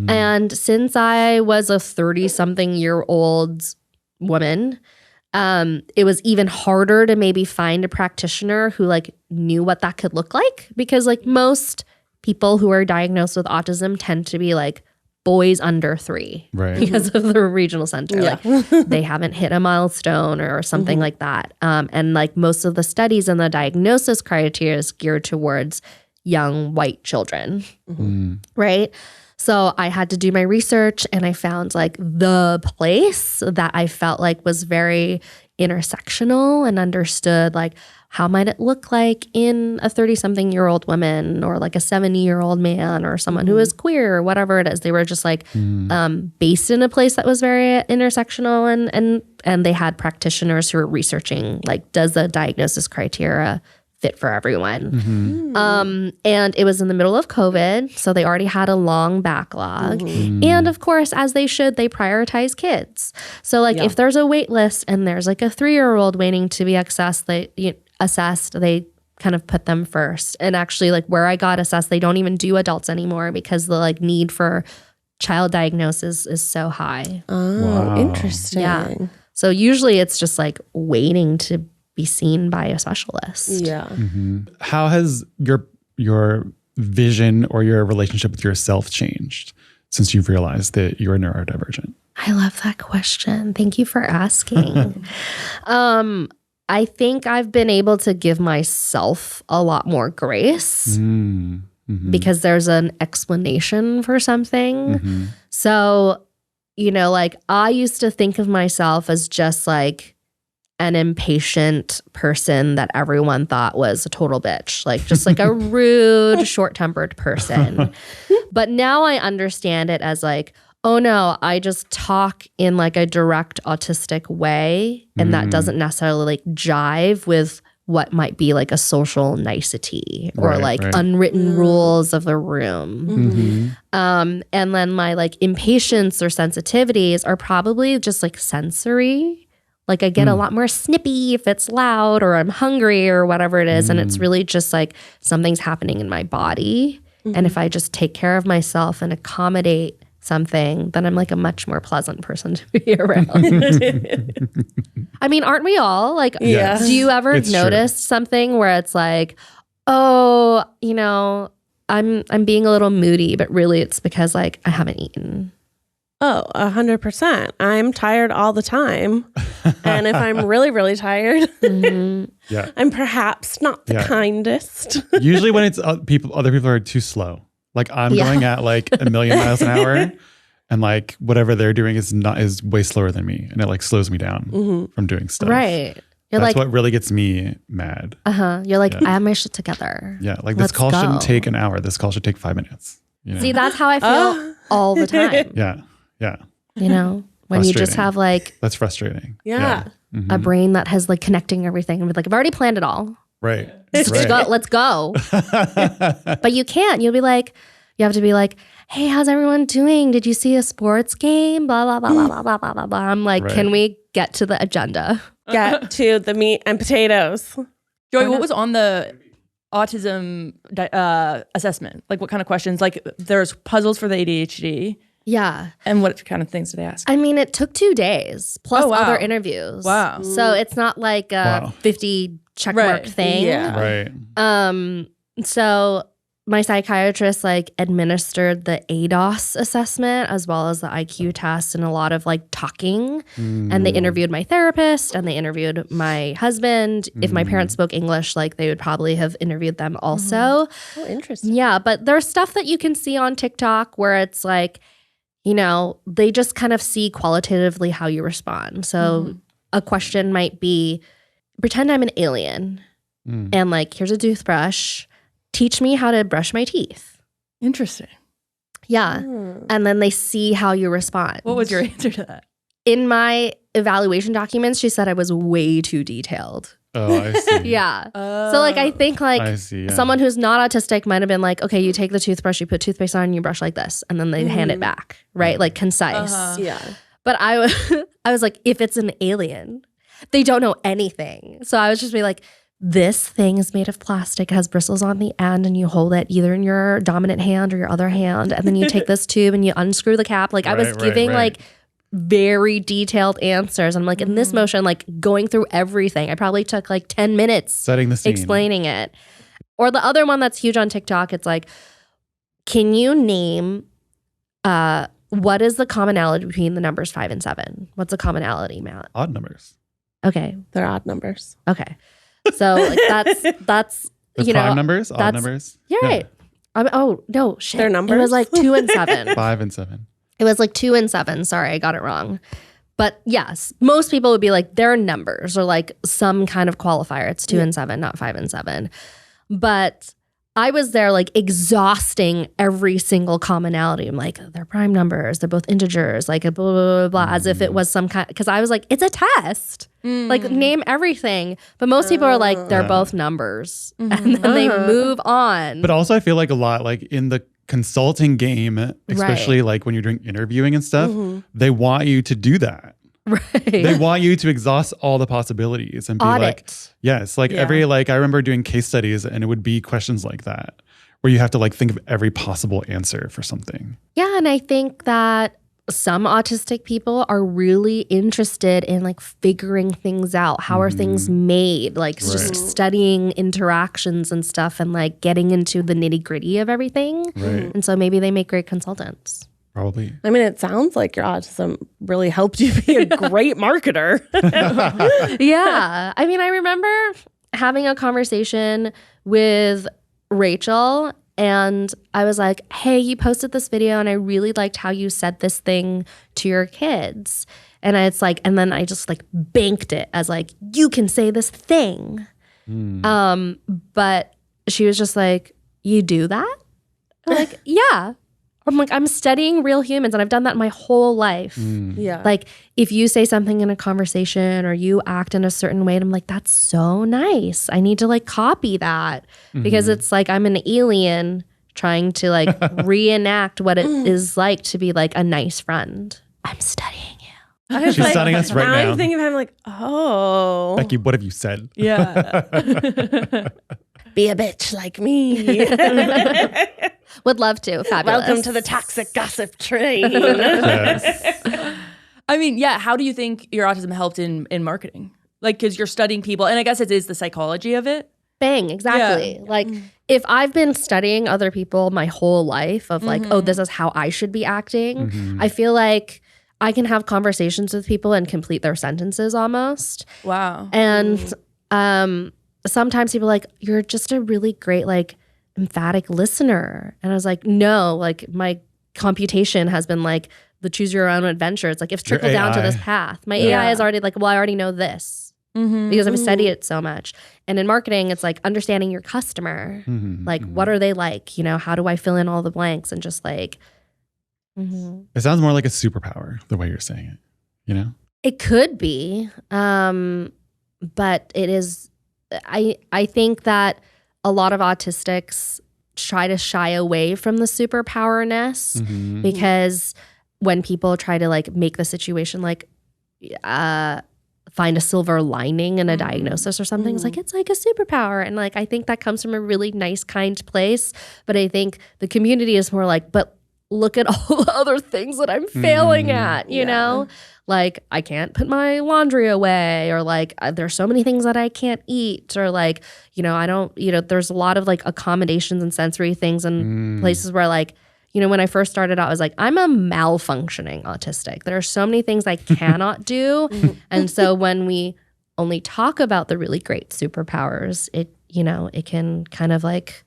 Speaker 4: And since I was a 30-something-year-old woman, it was even harder to maybe find a practitioner who like knew what that could look like, because like most people who are diagnosed with autism tend to be like boys under 3 because of the regional center. Like they haven't hit a milestone or something like that. And like most of the studies and the diagnosis criteria is geared towards young white children, right? So I had to do my research and I found like the place that I felt like was very intersectional and understood like how might it look like in a 30-something-year-old woman or like a 70-year-old man or someone who is queer or whatever it is. They were just like based in a place that was very intersectional and they had practitioners who were researching like, does the diagnosis criteria fit for everyone? And it was in the middle of COVID, so they already had a long backlog. And of course, as they should, they prioritize kids. So like if there's a wait list and there's like a 3-year-old waiting to be assessed, they kind of put them first. And actually like where I got assessed, they don't even do adults anymore because the like need for child diagnosis is so high.
Speaker 2: Oh, interesting.
Speaker 4: Yeah. So usually it's just like waiting to be seen by a specialist.
Speaker 2: Yeah.
Speaker 3: How has your vision or your relationship with yourself changed since you've realized that you're neurodivergent?
Speaker 4: I love that question. Thank you for asking. I think I've been able to give myself a lot more grace because there's an explanation for something. So, you know, like I used to think of myself as just like an impatient person that everyone thought was a total bitch, like just like a rude, short-tempered person. But now I understand it as like, oh no, I just talk in like a direct autistic way, and that doesn't necessarily like jive with what might be like a social nicety or unwritten rules of the room. And then my like impatience or sensitivities are probably just like sensory. Like I get a lot more snippy if it's loud or I'm hungry or whatever it is. And it's really just like something's happening in my body. And if I just take care of myself and accommodate something, then I'm like a much more pleasant person to be around. I mean, aren't we all? Like, do you ever notice something where it's like, oh, you know, I'm being a little moody, but really it's because like I haven't eaten.
Speaker 2: Oh, 100%. I'm tired all the time. And if I'm really, really tired, I'm perhaps not the kindest.
Speaker 3: Usually when it's other people are too slow. Like I'm going at like 1,000,000 miles an hour and like whatever they're doing is way slower than me. And it like slows me down from doing stuff.
Speaker 4: Right. You're
Speaker 3: That's
Speaker 4: like,
Speaker 3: what really gets me mad.
Speaker 4: You're like, I have my shit together.
Speaker 3: Yeah. Like this call shouldn't take an hour. This call should take 5 minutes. You know?
Speaker 4: See, that's how I feel all the time.
Speaker 3: Yeah.
Speaker 4: You know, when you just have like
Speaker 3: that's frustrating.
Speaker 2: Yeah.
Speaker 4: a brain that has like connecting everything and be like, I've already planned it all.
Speaker 3: Right.
Speaker 4: Let's go. But you can't. You have to be like, hey, how's everyone doing? Did you see a sports game? Blah, blah, blah, blah, blah, blah, blah, blah. I'm like, can we get to the agenda?
Speaker 2: Get to the meat and potatoes.
Speaker 5: Joy, what was on the autism assessment? Like what kind of questions? Like there's puzzles for the ADHD
Speaker 4: Yeah.
Speaker 5: And what kind of things did they ask?
Speaker 4: I mean, it took 2 days plus
Speaker 5: Oh, wow.
Speaker 4: other interviews.
Speaker 5: Wow.
Speaker 4: So it's not like a
Speaker 3: Wow.
Speaker 4: 50 checkmark thing.
Speaker 2: Yeah.
Speaker 3: Right.
Speaker 4: So my psychiatrist like administered the ADOS assessment as well as the IQ test and a lot of like talking. And they interviewed my therapist and they interviewed my husband. If my parents spoke English, like they would probably have interviewed them also.
Speaker 2: Oh, interesting.
Speaker 4: Yeah, but there's stuff that you can see on TikTok where it's like, you know, they just kind of see qualitatively how you respond. So a question might be, pretend I'm an alien and like, here's a toothbrush. Teach me how to brush my teeth.
Speaker 5: Interesting.
Speaker 4: Yeah. And then they see how you respond.
Speaker 5: What was your answer to that?
Speaker 4: In my evaluation documents, she said I was way too detailed.
Speaker 3: Oh, I see.
Speaker 4: Yeah. So like, I think like
Speaker 3: I see. Yeah.
Speaker 4: someone who's not autistic might have been like, okay, you take the toothbrush, you put toothpaste on, and you brush like this, and then they hand it back, right? Like concise.
Speaker 2: Yeah.
Speaker 4: But I was like, if it's an alien, they don't know anything. So I was just be like, this thing is made of plastic, it has bristles on the end, and you hold it either in your dominant hand or your other hand, and then you take this tube and you unscrew the cap. Like I was giving like very detailed answers. I'm like in this motion, like going through everything. I probably took like 10 minutes
Speaker 3: setting the scene,
Speaker 4: explaining it. Or the other one that's huge on TikTok, it's like, can you name what is the commonality between the numbers 5 and 7? What's the commonality, Matt?
Speaker 3: odd numbers.
Speaker 4: Okay.
Speaker 2: They're odd numbers.
Speaker 4: Okay. So like that's
Speaker 3: The
Speaker 4: you
Speaker 3: prime
Speaker 4: know
Speaker 3: numbers, odd
Speaker 4: that's-
Speaker 3: numbers.
Speaker 4: you're right. Oh no, shit.
Speaker 2: They're
Speaker 4: It
Speaker 2: numbers?
Speaker 4: was like 2 and 7.
Speaker 3: 5 and 7.
Speaker 4: It was like 2 and 7. Sorry, I got it wrong. But yes, most people would be like, they're numbers or like some kind of qualifier. It's 2 and 7, not 5 and 7. But I was there like exhausting every single commonality. I'm like, they're prime numbers, they're both integers, like blah, blah, blah, blah, as if it was some kind, because I was like, it's a test. Like name everything. But most people are like, they're both numbers. And then they move on.
Speaker 3: But also I feel like a lot like in the consulting game, especially like when you're doing interviewing and stuff, they want you to do that.
Speaker 4: right.
Speaker 3: They want you to exhaust all the possibilities and be like,
Speaker 4: Audit.
Speaker 3: yes, like every, like I remember doing case studies and it would be questions like that where you have to like think of every possible answer for something.
Speaker 4: Yeah, and I think that some autistic people are really interested in like figuring things out. How are things made? Like just studying interactions and stuff and like getting into the nitty-gritty of everything.
Speaker 3: Right.
Speaker 4: And so maybe they make great consultants.
Speaker 3: Probably.
Speaker 2: I mean, it sounds like your autism really helped you be a great marketer.
Speaker 4: Yeah. I mean, I remember having a conversation with Rachel and I was like, hey, you posted this video and I really liked how you said this thing to your kids. And it's like, and then I just like banked it as like, you can say this thing. But she was just like, you do that? I'm like, yeah. I'm like, I'm studying real humans and I've done that my whole life.
Speaker 2: Yeah.
Speaker 4: Like if you say something in a conversation or you act in a certain way, and I'm like, that's so nice. I need to like copy that because it's like I'm an alien trying to like reenact what it is like to be like a nice friend. I'm studying you.
Speaker 3: She's studying us right now.
Speaker 2: I'm thinking, I'm like, oh,
Speaker 3: Becky, what have you said?
Speaker 5: Yeah.
Speaker 2: be a bitch like me.
Speaker 4: Would love to. Fabulous.
Speaker 2: Welcome to the toxic gossip train.
Speaker 3: Yes.
Speaker 5: I mean, yeah. How do you think your autism helped in marketing? Like, because you're studying people, and I guess it is the psychology of it.
Speaker 4: Bang, exactly. Like if I've been studying other people my whole life of like, oh, this is how I should be acting, I feel like I can have conversations with people and complete their sentences almost.
Speaker 5: Wow.
Speaker 4: And sometimes people are like, you're just a really great like emphatic listener. And I was like, no, like my computation has been like the choose your own adventure. It's like it's trickled down to this path. My AI is already like, well, I already know this because I've studied it so much. And in marketing, it's like understanding your customer. Like, what are they like? You know, how do I fill in all the blanks and just like,
Speaker 3: It sounds more like a superpower the way you're saying it, you know?
Speaker 4: it could be. But it is, I think that a lot of autistics try to shy away from the superpowerness because when people try to like make the situation like find a silver lining in a diagnosis or something, it's like a superpower. And like I think that comes from a really nice, kind place. But I think the community is more like, but look at all the other things that I'm failing at, you know? Like, I can't put my laundry away, or like, there's so many things that I can't eat, or like, I don't, there's a lot of like accommodations and sensory things and places where like, when I first started out, I was like, I'm a malfunctioning autistic. There are so many things I cannot do. And so when we only talk about the really great superpowers, it can kind of like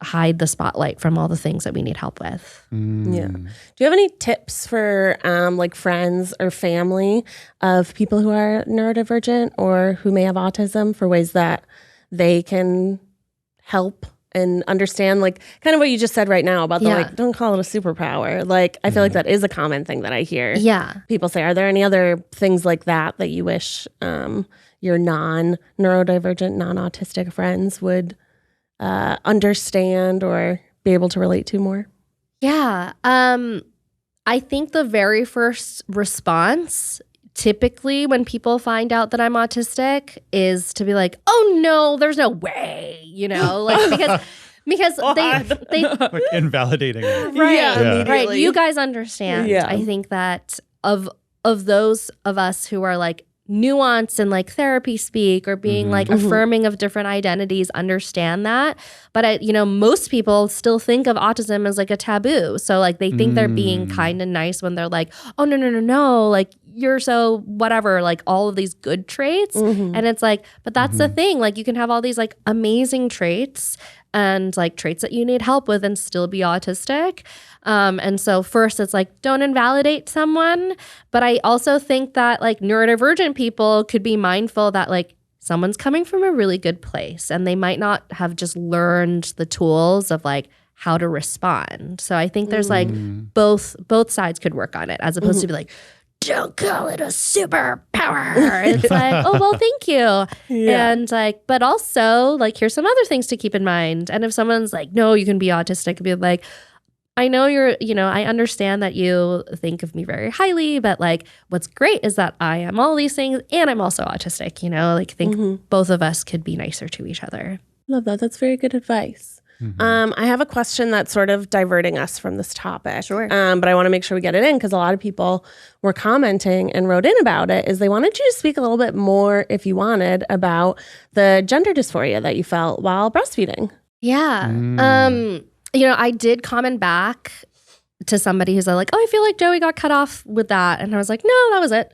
Speaker 4: hide the spotlight from all the things that we need help with.
Speaker 2: Yeah. Do you have any tips for like friends or family of people who are neurodivergent or who may have autism, for ways that they can help and understand, like kind of what you just said right now about the like, don't call it a superpower. Like, I feel like that is a common thing that I hear.
Speaker 4: Yeah.
Speaker 2: People say, are there any other things like that that you wish your non-neurodivergent, non-autistic friends would understand or be able to relate to more?
Speaker 4: Yeah. I think the very first response, typically when people find out that I'm autistic, is to be like, oh no, there's no way, like because they
Speaker 3: like invalidating it.
Speaker 4: right. You guys understand. I think that of those of us who are like nuance and like therapy speak, or being like affirming of different identities, understand that. But most people still think of autism as like a taboo. So like they think they're being kind and nice when they're like, oh no, like you're so whatever, like all of these good traits. And it's like, but that's the thing. Like you can have all these like amazing traits and like traits that you need help with and still be autistic. And so first it's like, don't invalidate someone. But I also think that like neurodivergent people could be mindful that like someone's coming from a really good place and they might not have just learned the tools of like how to respond. So I think there's like both sides could work on it, as opposed to be like, don't call it a superpower. It's like, oh, well, thank you. And like, but also like, here's some other things to keep in mind. And if someone's like, no, you can be autistic, be like, I know I understand that you think of me very highly, but like, what's great is that I am all these things and I'm also autistic, like I think both of us could be nicer to each other.
Speaker 2: Love that. That's very good advice. I have a question that's sort of diverting us from this topic.
Speaker 4: Sure.
Speaker 2: But I want to make sure we get it in, because a lot of people were commenting and wrote in about it, is they wanted you to speak a little bit more, if you wanted, about the gender dysphoria that you felt while breastfeeding.
Speaker 4: Yeah. I did comment back to somebody who's like, oh, I feel like Joey got cut off with that. And I was like, no, that was it.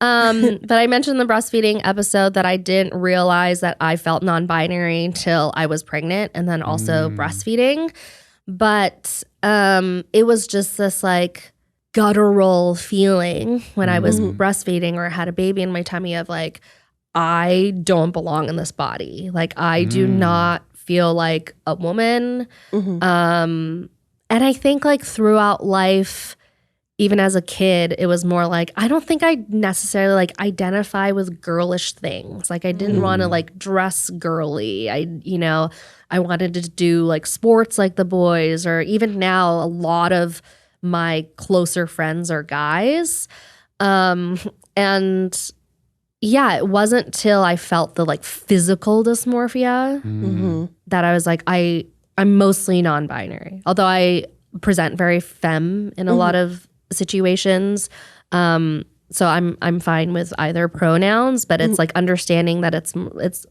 Speaker 4: But I mentioned in the breastfeeding episode that I didn't realize that I felt non-binary until I was pregnant and then also breastfeeding. But it was just this like guttural feeling when I was breastfeeding or had a baby in my tummy of like, I don't belong in this body. Like I do not feel like a woman. And I think like throughout life, even as a kid, it was more like, I don't think I necessarily like identify with girlish things. Like I didn't want to like dress girly. I wanted to do like sports like the boys, or even now a lot of my closer friends are guys. And yeah, it wasn't till I felt the like physical dysmorphia that I was like, I'm mostly non-binary. Although I present very femme in a lot of situations. So I'm fine with either pronouns, but it's like understanding that it's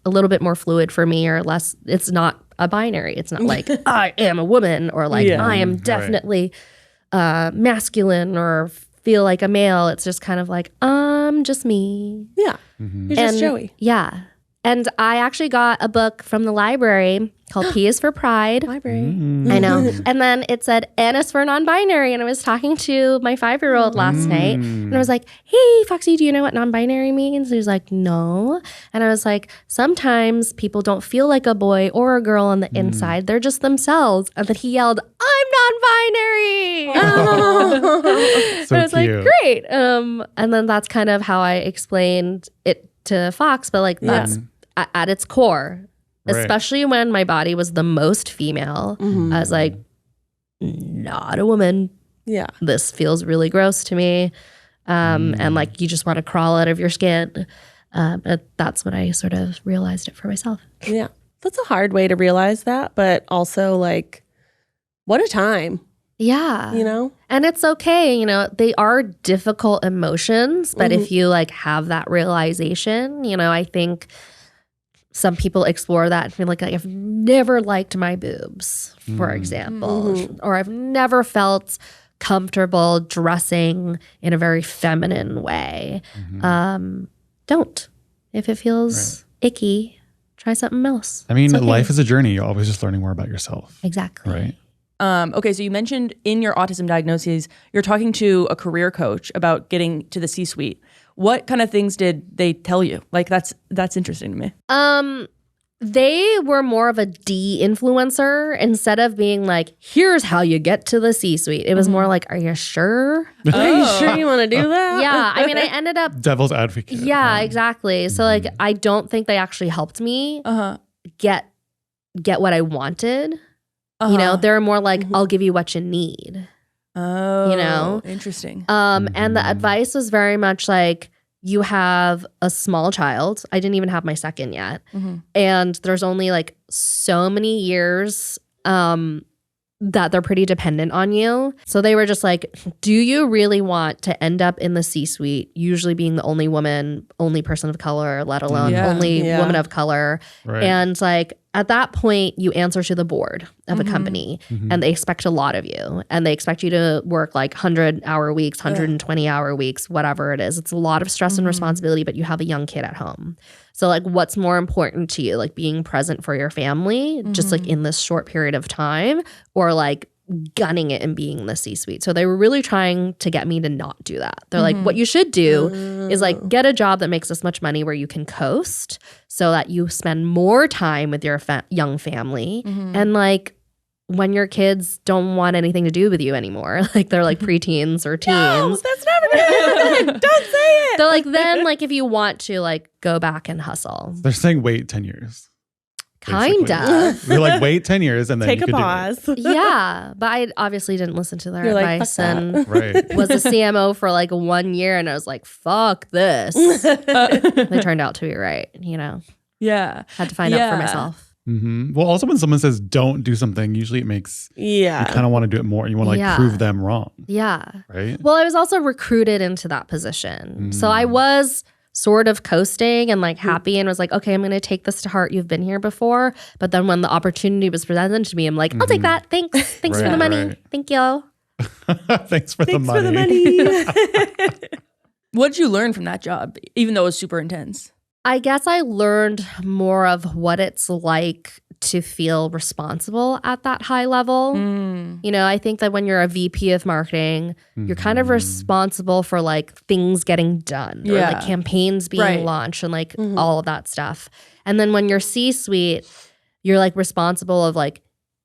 Speaker 4: a little bit more fluid for me, or less. It's not a binary. It's not like I am a woman, or like I am definitely masculine, or feel like a male. It's just kind of like, just me.
Speaker 2: Yeah. You're just Joey.
Speaker 4: Yeah. And I actually got a book from the library called P is for Pride.
Speaker 2: Library.
Speaker 4: I know. And then it said N is for non-binary. And I was talking to my 5-year-old last night. And I was like, hey, Foxy, do you know what non-binary means? And he was like, no. And I was like, sometimes people don't feel like a boy or a girl on the inside. They're just themselves. And then he yelled, I'm non-binary.
Speaker 3: So
Speaker 4: I was like,
Speaker 3: cute.
Speaker 4: great. And then that's kind of how I explained it to Fox. But like that's at its core.
Speaker 3: Right.
Speaker 4: Especially when my body was the most female. I was like, not a woman.
Speaker 2: Yeah.
Speaker 4: This feels really gross to me. And like, you just want to crawl out of your skin. But that's when I sort of realized it for myself.
Speaker 2: Yeah. That's a hard way to realize that, but also like, what a time.
Speaker 4: Yeah.
Speaker 2: You know?
Speaker 4: And it's okay. You know, they are difficult emotions, but if you like have that realization, you know, I think some people explore that and feel like I've never liked my boobs, for example, or I've never felt comfortable dressing in a very feminine way. Don't. If it feels icky, try something else.
Speaker 3: I mean,
Speaker 4: It's okay.
Speaker 3: life is a journey. You're always just learning more about yourself.
Speaker 4: Exactly.
Speaker 3: Right.
Speaker 5: Okay, so you mentioned in your autism diagnoses, you're talking to a career coach about getting to the C-suite. What kind of things did they tell you? Like that's interesting to me.
Speaker 4: They were more of a de-influencer instead of being like, here's how you get to the C-suite. It was more like, are you sure?
Speaker 2: Are you sure you want to do that?
Speaker 4: Yeah. I mean, I ended up
Speaker 3: Devil's advocate.
Speaker 4: Yeah, exactly. So like I don't think they actually helped me get what I wanted. You know, they're more like, I'll give you what you need.
Speaker 5: Oh,
Speaker 4: you know?
Speaker 5: Interesting.
Speaker 4: And the advice was very much like, you have a small child. I didn't even have my second yet. And there's only like so many years that they're pretty dependent on you. So they were just like, do you really want to end up in the C-suite, usually being the only woman, only person of color, let alone only woman of color?
Speaker 3: Right.
Speaker 4: And like at that point, you answer to the board of a company and they expect a lot of you. And they expect you to work like 100-hour weeks, 120-hour weeks, whatever it is. It's a lot of stress and responsibility, but you have a young kid at home. So like what's more important to you, like being present for your family, just like in this short period of time, or like gunning it and being in the C-suite? So they were really trying to get me to not do that. They're like, what you should do is like get a job that makes this much money where you can coast so that you spend more time with your young family. And like when your kids don't want anything to do with you anymore, like they're like preteens or teens.
Speaker 2: No, that's never gonna happen. Don't say it.
Speaker 4: So like then like if you want to like go back and hustle.
Speaker 3: They're saying wait 10 years.
Speaker 4: Kinda.
Speaker 3: You're like, wait 10 years and then
Speaker 2: Take
Speaker 3: you
Speaker 2: a
Speaker 3: can
Speaker 2: pause.
Speaker 4: Yeah. But I obviously didn't listen to their
Speaker 2: You're like,
Speaker 4: advice
Speaker 2: fuck that.
Speaker 4: and
Speaker 3: do it. Right.
Speaker 4: was a CMO for like 1 year and I was like, fuck this. They turned out to be right, you know.
Speaker 5: Yeah.
Speaker 4: Had to find out for myself.
Speaker 3: Well, also when someone says don't do something, usually it makes you kind of want to do it more. You want to like prove them wrong.
Speaker 4: Yeah.
Speaker 3: Right.
Speaker 4: Well, I was also recruited into that position. So I was sort of coasting and like happy and was like, okay, I'm going to take this to heart. You've been here before. But then when the opportunity was presented to me, I'm like, I'll take that. Thanks. Thanks for the money.
Speaker 3: Right.
Speaker 4: Thank you.
Speaker 3: Thanks for the money.
Speaker 2: For the money.
Speaker 5: What did you learn from that job, even though it was super intense?
Speaker 4: I guess I learned more of what it's like to feel responsible at that high level. You know, I think that when you're a VP of marketing, you're kind of responsible for like things getting done or like campaigns being launched and like all of that stuff. And then when you're C-suite, you're like responsible of like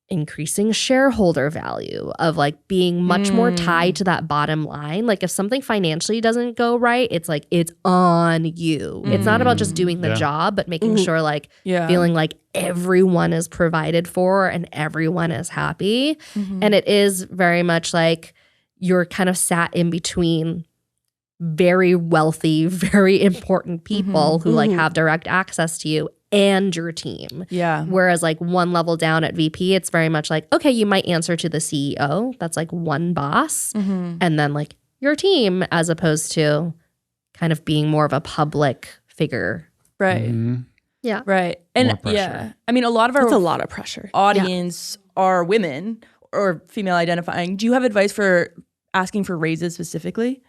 Speaker 4: increasing shareholder value, of like being much more tied to that bottom line. Like if something financially doesn't go right, it's like it's on you. It's not about just doing the job, but making sure like feeling like everyone is provided for and everyone is happy. And it is very much like you're kind of sat in between very wealthy, very important people who like have direct access to you and your team.
Speaker 5: Yeah.
Speaker 4: Whereas like one level down at VP, it's very much like, okay, you might answer to the CEO. That's like one boss. And then like your team, as opposed to kind of being more of a public figure.
Speaker 5: Right.
Speaker 4: Yeah.
Speaker 5: Right.
Speaker 3: More
Speaker 5: And
Speaker 3: pressure.
Speaker 5: yeah, I mean, a lot of
Speaker 2: That's a
Speaker 5: our
Speaker 2: lot of pressure.
Speaker 5: audience are women or female identifying. Do you have advice for asking for raises specifically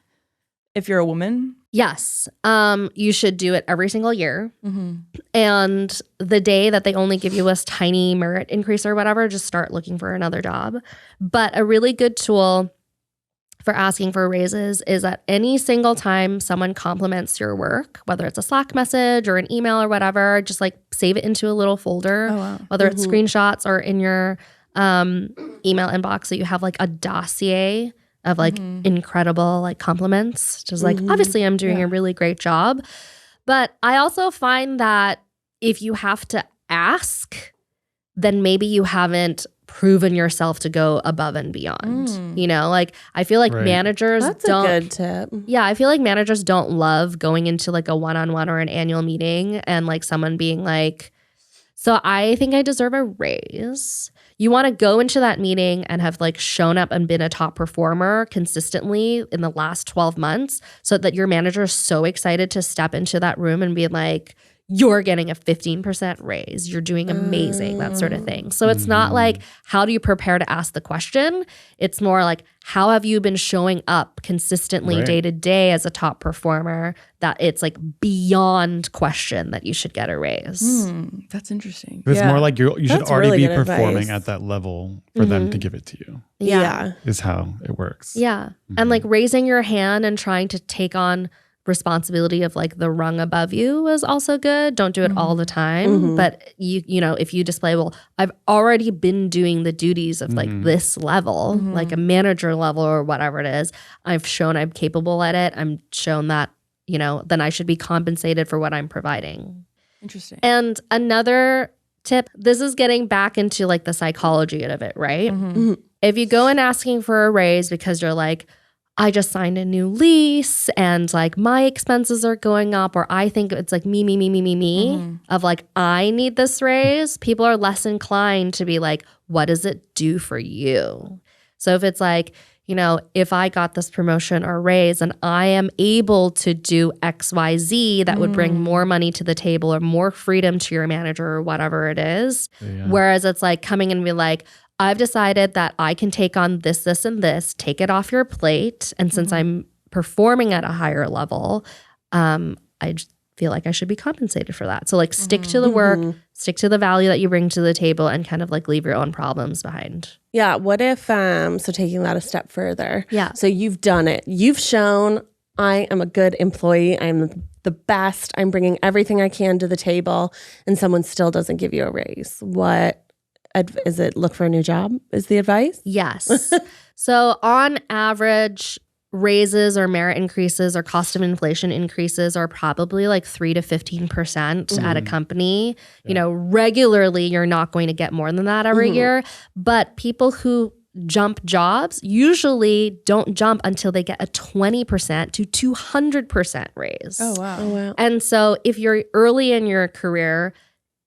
Speaker 5: if you're a woman?
Speaker 4: Yes. You should do it every single year. And the day that they only give you a tiny merit increase or whatever, just start looking for another job. But a really good tool for asking for raises is that any single time someone compliments your work, whether it's a Slack message or an email or whatever, just like save it into a little folder, whether it's screenshots or in your email inbox, so you have like a dossier of like incredible like compliments. Just like, obviously I'm doing a really great job. But I also find that if you have to ask, then maybe you haven't proven yourself to go above and beyond. You know, like I feel like managers
Speaker 2: That's
Speaker 4: don't.
Speaker 2: a good tip.
Speaker 4: Yeah, I feel like managers don't love going into like a one-on-one or an annual meeting and like someone being like, so I think I deserve a raise. you want to go into that meeting and have like shown up and been a top performer consistently in the last 12 months so that your manager is so excited to step into that room and be like, you're getting a 15% raise. You're doing amazing, that sort of thing. So it's not like, how do you prepare to ask the question? It's more like, how have you been showing up consistently day to day as a top performer that it's like beyond question that you should get a raise?
Speaker 5: That's interesting.
Speaker 3: It's more like you should
Speaker 2: That's
Speaker 3: already
Speaker 2: really
Speaker 3: be
Speaker 2: good
Speaker 3: performing
Speaker 2: advice.
Speaker 3: at that level for them to give it to you,
Speaker 2: Yeah.
Speaker 3: is how it works.
Speaker 4: Yeah. And like raising your hand and trying to take on responsibility of like the rung above you is also good. Don't do it all the time. But you know, if you display, well, I've already been doing the duties of like this level, like a manager level or whatever it is. I've shown I'm capable at it. I'm shown that, you know, then I should be compensated for what I'm providing.
Speaker 5: Interesting.
Speaker 4: And another tip, this is getting back into like the psychology of it, right? If you go in asking for a raise because you're like, I just signed a new lease and like my expenses are going up, or I think it's like me, of like, I need this raise. People are less inclined to be like, what does it do for you? So if it's like, you know, if I got this promotion or raise and I am able to do X, Y, Z, that would bring more money to the table or more freedom to your manager or whatever it is. Whereas it's like coming and be like, I've decided that I can take on this, this, and this, take it off your plate. And since I'm performing at a higher level, I just feel like I should be compensated for that. So like stick to the work, stick to the value that you bring to the table, and kind of like leave your own problems behind.
Speaker 2: Yeah. What if, so taking that a step further.
Speaker 4: Yeah.
Speaker 2: So you've done it. You've shown I am a good employee. I'm the best. I'm bringing everything I can to the table, and someone still doesn't give you a raise. What? Is it look for a new job is the advice?
Speaker 4: Yes. So on average, raises or merit increases or cost of inflation increases are probably like 3 to 15% at a company. You know, regularly you're not going to get more than that every year. But people who jump jobs usually don't jump until they get a 20% to 200% raise.
Speaker 5: Oh, wow.
Speaker 2: Oh, wow.
Speaker 4: And so if you're early in your career,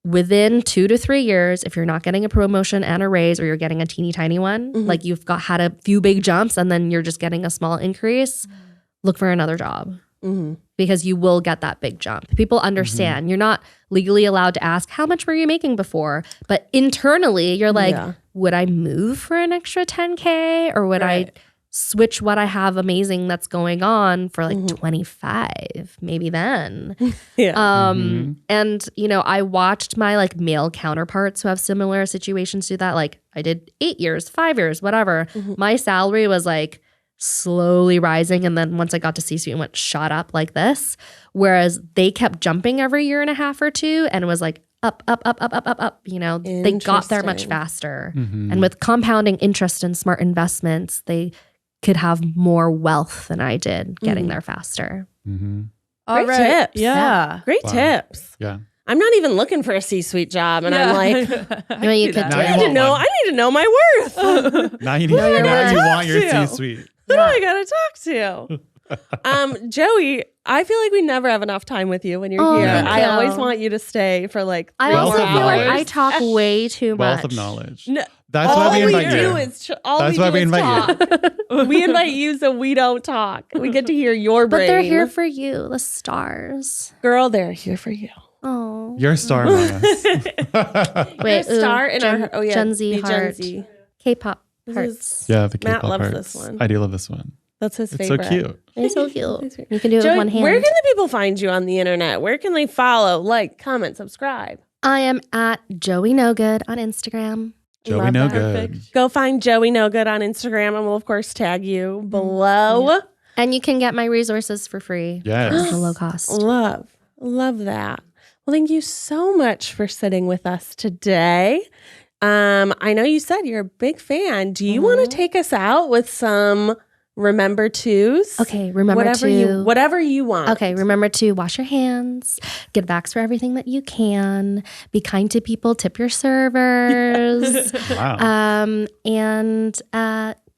Speaker 4: within 2 to 3 years, if you're not getting a promotion and a raise, or you're getting a teeny tiny one, like you've had a few big jumps and then you're just getting a small increase, look for another job because you will get that big jump. People understand you're not legally allowed to ask, how much were you making before? But internally, you're like, would I move for an extra 10K, or would I switch what I have amazing that's going on for like 25, maybe then. And, you know, I watched my like male counterparts who have similar situations do that. Like I did 8 years, 5 years, whatever. My salary was like slowly rising. And then once I got to C-suite, it went shot up like this. Whereas they kept jumping every year and a half or two. And it was like, up. You know, they got there much faster. And with compounding interest and smart investments, they could have more wealth than I did getting there faster.
Speaker 2: Great tips.
Speaker 5: Yeah.
Speaker 2: Great tips.
Speaker 3: Yeah.
Speaker 2: I'm not even looking for a C-suite job, and I'm like,
Speaker 4: Well, you could
Speaker 3: Now
Speaker 4: do
Speaker 3: you
Speaker 2: I
Speaker 3: want
Speaker 2: need to know my worth.
Speaker 3: Now you want your
Speaker 2: to.
Speaker 3: C-suite.
Speaker 2: Who do I gotta talk to? Joey, I feel like we never have enough time with you when you're here.
Speaker 3: thank
Speaker 2: I
Speaker 4: you.
Speaker 2: always want you to stay for like 3
Speaker 4: I
Speaker 3: Wealth
Speaker 4: also
Speaker 3: of
Speaker 4: feel like
Speaker 3: knowledge.
Speaker 4: I talk way too much.
Speaker 3: Wealth of knowledge.
Speaker 2: No,
Speaker 3: That's
Speaker 2: all
Speaker 3: why we
Speaker 2: we
Speaker 3: invite
Speaker 2: do
Speaker 3: you.
Speaker 2: is
Speaker 3: That's why we invite
Speaker 2: talk. We invite you so we don't talk. We get to hear your
Speaker 4: But
Speaker 2: brain.
Speaker 4: they're here for you, the stars.
Speaker 2: Girl, they're here for you.
Speaker 4: Oh.
Speaker 3: You're a star among us.
Speaker 4: Wait,
Speaker 2: You're a star in
Speaker 4: Gen,
Speaker 2: our
Speaker 4: Gen Z
Speaker 2: be
Speaker 4: heart.
Speaker 2: Gen Z.
Speaker 4: K-pop
Speaker 2: This
Speaker 4: hearts.
Speaker 2: is-
Speaker 3: Yeah, the
Speaker 2: Matt
Speaker 3: K-pop
Speaker 2: loves
Speaker 3: parts.
Speaker 2: this one.
Speaker 3: I do love this one.
Speaker 2: That's his
Speaker 3: It's so
Speaker 2: favorite.
Speaker 3: cute.
Speaker 4: They're so cute. You can do it
Speaker 2: Joey,
Speaker 4: with one hand.
Speaker 2: where can the people find you on the internet? Where can they follow, like, comment, subscribe?
Speaker 4: I am at Joey No Good on Instagram.
Speaker 3: Joey
Speaker 2: Love
Speaker 3: No
Speaker 2: that.
Speaker 3: Good.
Speaker 2: Go find Joey No Good on Instagram, and we'll, of course, tag you below.
Speaker 4: And you can get my resources for free.
Speaker 3: Yes.
Speaker 4: For low cost.
Speaker 2: Love that. Well, thank you so much for sitting with us today. I know you said you're a big fan. Do you want to take us out with some remember tos?
Speaker 4: Okay, remember
Speaker 2: whatever you want.
Speaker 4: Okay, remember to wash your hands, give backs for everything that you can, be kind to people, tip your servers,
Speaker 3: Wow.
Speaker 4: and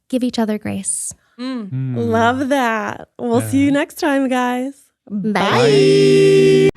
Speaker 4: give each other grace.
Speaker 2: Love that. We'll see you next time, guys.
Speaker 4: Bye.
Speaker 3: Bye.